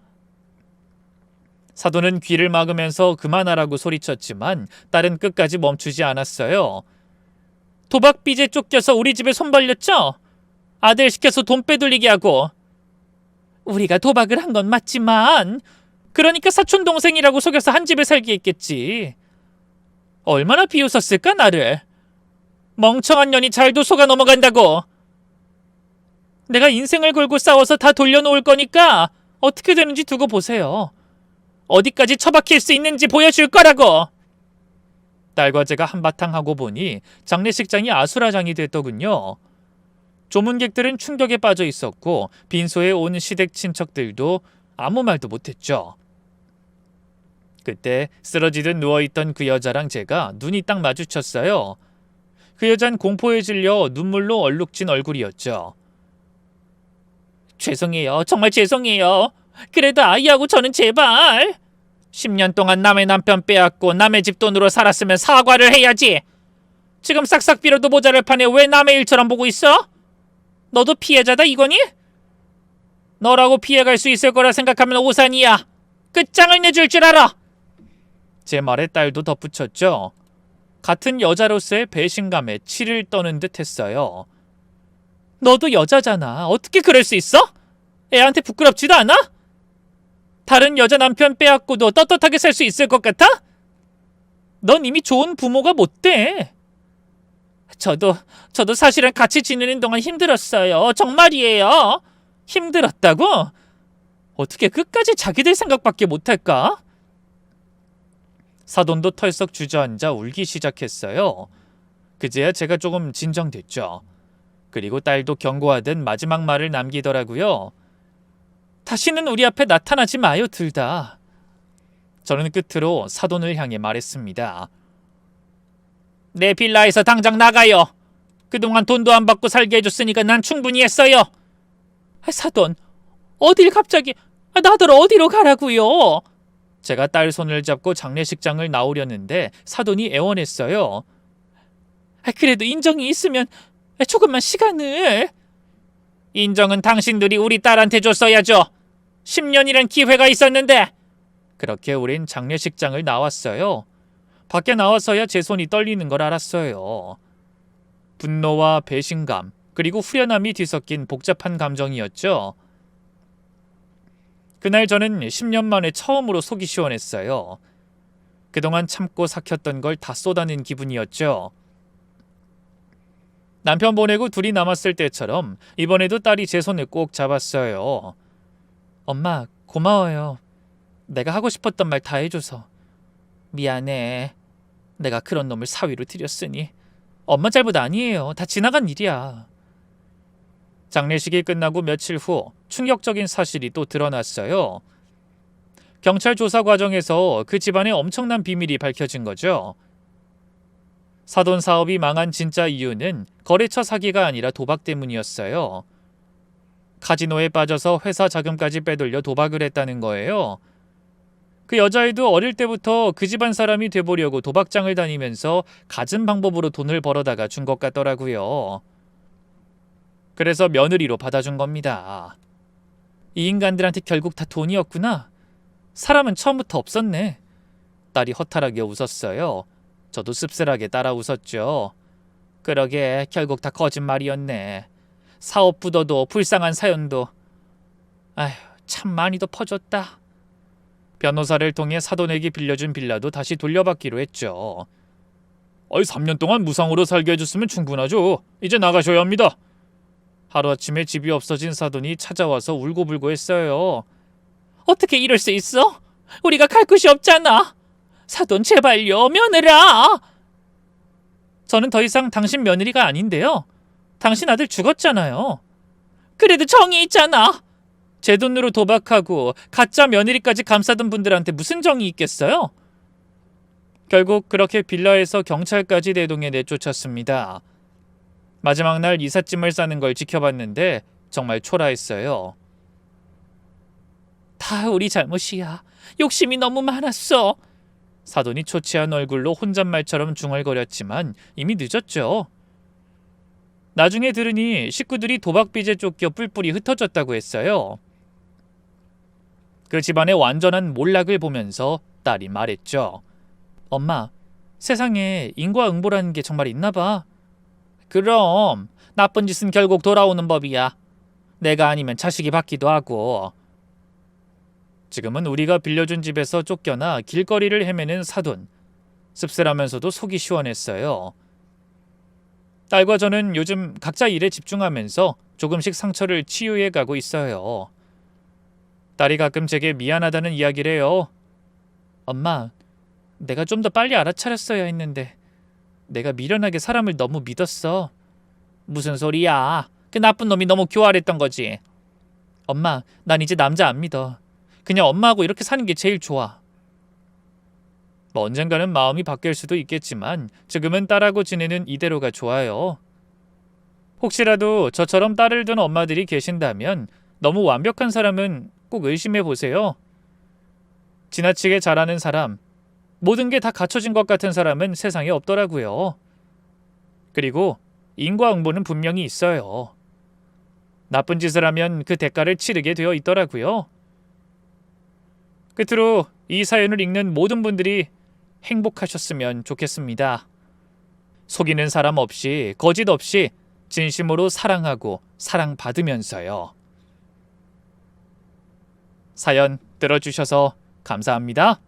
사돈은 귀를 막으면서 그만하라고 소리쳤지만 딸은 끝까지 멈추지 않았어요. 도박 빚에 쫓겨서 우리 집에 손 벌렸죠? 아들 시켜서 돈 빼돌리게 하고. 우리가 도박을 한 건 맞지만 그러니까 사촌 동생이라고 속여서 한 집에 살게 했겠지. 얼마나 비웃었을까, 나를. 멍청한 년이 잘도 속아 넘어간다고. 내가 인생을 걸고 싸워서 다 돌려놓을 거니까 어떻게 되는지 두고 보세요. 어디까지 처박힐 수 있는지 보여줄 거라고. 딸과 제가 한바탕 하고 보니 장례식장이 아수라장이 됐더군요. 조문객들은 충격에 빠져 있었고 빈소에 온 시댁 친척들도 아무 말도 못했죠. 그때 쓰러지듯 누워있던 그 여자랑 제가 눈이 딱 마주쳤어요. 그 여잔 공포에 질려 눈물로 얼룩진 얼굴이었죠. 죄송해요. 정말 죄송해요. 그래도 아이하고 저는 제발. 10년 동안 남의 남편 빼앗고 남의 집 돈으로 살았으면 사과를 해야지. 지금 싹싹 빌어도 모자랄 판에 왜 남의 일처럼 보고 있어? 너도 피해자다 이거니? 너라고 피해갈 수 있을 거라 생각하면 오산이야. 끝장을 내줄 줄 알아. 제 말에 딸도 덧붙였죠. 같은 여자로서의 배신감에 치를 떠는 듯 했어요. 너도 여자잖아. 어떻게 그럴 수 있어? 애한테 부끄럽지도 않아? 다른 여자 남편 빼앗고도 떳떳하게 살 수 있을 것 같아? 넌 이미 좋은 부모가 못 돼. 저도 사실은 같이 지내는 동안 힘들었어요. 정말이에요. 힘들었다고? 어떻게 끝까지 자기들 생각밖에 못할까? 사돈도 털썩 주저앉아 울기 시작했어요. 그제야 제가 조금 진정됐죠. 그리고 딸도 경고하듯 마지막 말을 남기더라고요. 다시는 우리 앞에 나타나지 마요, 둘 다. 저는 끝으로 사돈을 향해 말했습니다. 내 빌라에서 당장 나가요. 그동안 돈도 안 받고 살게 해줬으니까 난 충분히 했어요. 사돈, 어딜 갑자기... 나들 어디로 가라고요? 제가 딸 손을 잡고 장례식장을 나오려는데 사돈이 애원했어요. 그래도 인정이 있으면 조금만 시간을... 인정은 당신들이 우리 딸한테 줬어야죠. 10년이란 기회가 있었는데. 그렇게 우린 장례식장을 나왔어요. 밖에 나와서야 제 손이 떨리는 걸 알았어요. 분노와 배신감, 그리고 후련함이 뒤섞인 복잡한 감정이었죠. 그날 저는 10년 만에 처음으로 속이 시원했어요. 그동안 참고 삭혔던 걸 다 쏟아낸 기분이었죠. 남편 보내고 둘이 남았을 때처럼 이번에도 딸이 제 손을 꼭 잡았어요. 엄마, 고마워요. 내가 하고 싶었던 말 다 해줘서. 미안해. 내가 그런 놈을 사위로 들였으니. 엄마 잘못 아니에요. 다 지나간 일이야. 장례식이 끝나고 며칠 후 충격적인 사실이 또 드러났어요. 경찰 조사 과정에서 그 집안의 엄청난 비밀이 밝혀진 거죠. 사돈 사업이 망한 진짜 이유는 거래처 사기가 아니라 도박 때문이었어요. 카지노에 빠져서 회사 자금까지 빼돌려 도박을 했다는 거예요. 그 여자애도 어릴 때부터 그 집안 사람이 돼보려고 도박장을 다니면서 갖은 방법으로 돈을 벌어다가 준 것 같더라고요. 그래서 며느리로 받아준 겁니다. 이 인간들한테 결국 다 돈이었구나. 사람은 처음부터 없었네. 딸이 허탈하게 웃었어요. 저도 씁쓸하게 따라 웃었죠. 그러게 결국 다 거짓말이었네. 사업 부도도 불쌍한 사연도. 아휴, 참 많이도 퍼졌다. 변호사를 통해 사돈에게 빌려준 빌라도 다시 돌려받기로 했죠. 3년 동안 무상으로 살게 해줬으면 충분하죠. 이제 나가셔야 합니다. 하루아침에 집이 없어진 사돈이 찾아와서 울고불고 했어요. 어떻게 이럴 수 있어? 우리가 갈 곳이 없잖아. 사돈 제발요, 며느라. 저는 더 이상 당신 며느리가 아닌데요. 당신 아들 죽었잖아요. 그래도 정이 있잖아. 제 돈으로 도박하고 가짜 며느리까지 감싸던 분들한테 무슨 정이 있겠어요? 결국 그렇게 빌라에서 경찰까지 대동해 내쫓았습니다. 마지막 날 이삿짐을 싸는 걸 지켜봤는데 정말 초라했어요. 다 우리 잘못이야. 욕심이 너무 많았어. 사돈이 초췌한 얼굴로 혼잣말처럼 중얼거렸지만 이미 늦었죠. 나중에 들으니 식구들이 도박빚에 쫓겨 뿔뿔이 흩어졌다고 했어요. 그 집안의 완전한 몰락을 보면서 딸이 말했죠. 엄마, 세상에 인과응보라는 게 정말 있나 봐. 그럼 나쁜 짓은 결국 돌아오는 법이야. 내가 아니면 자식이 받기도 하고. 지금은 우리가 빌려준 집에서 쫓겨나 길거리를 헤매는 사돈. 씁쓸하면서도 속이 시원했어요. 딸과 저는 요즘 각자 일에 집중하면서 조금씩 상처를 치유해가고 있어요. 딸이 가끔 제게 미안하다는 이야기를 해요. 엄마, 내가 좀 더 빨리 알아차렸어야 했는데 내가 미련하게 사람을 너무 믿었어. 무슨 소리야. 그 나쁜 놈이 너무 교활했던 거지. 엄마, 난 이제 남자 안 믿어. 그냥 엄마하고 이렇게 사는 게 제일 좋아. 언젠가는 마음이 바뀔 수도 있겠지만 지금은 딸하고 지내는 이대로가 좋아요. 혹시라도 저처럼 딸을 둔 엄마들이 계신다면 너무 완벽한 사람은 꼭 의심해 보세요. 지나치게 잘하는 사람, 모든 게 다 갖춰진 것 같은 사람은 세상에 없더라고요. 그리고 인과응보는 분명히 있어요. 나쁜 짓을 하면 그 대가를 치르게 되어 있더라고요. 끝으로 이 사연을 읽는 모든 분들이 행복하셨으면 좋겠습니다. 속이는 사람 없이 거짓 없이 진심으로 사랑하고 사랑받으면서요. 사연 들어주셔서 감사합니다.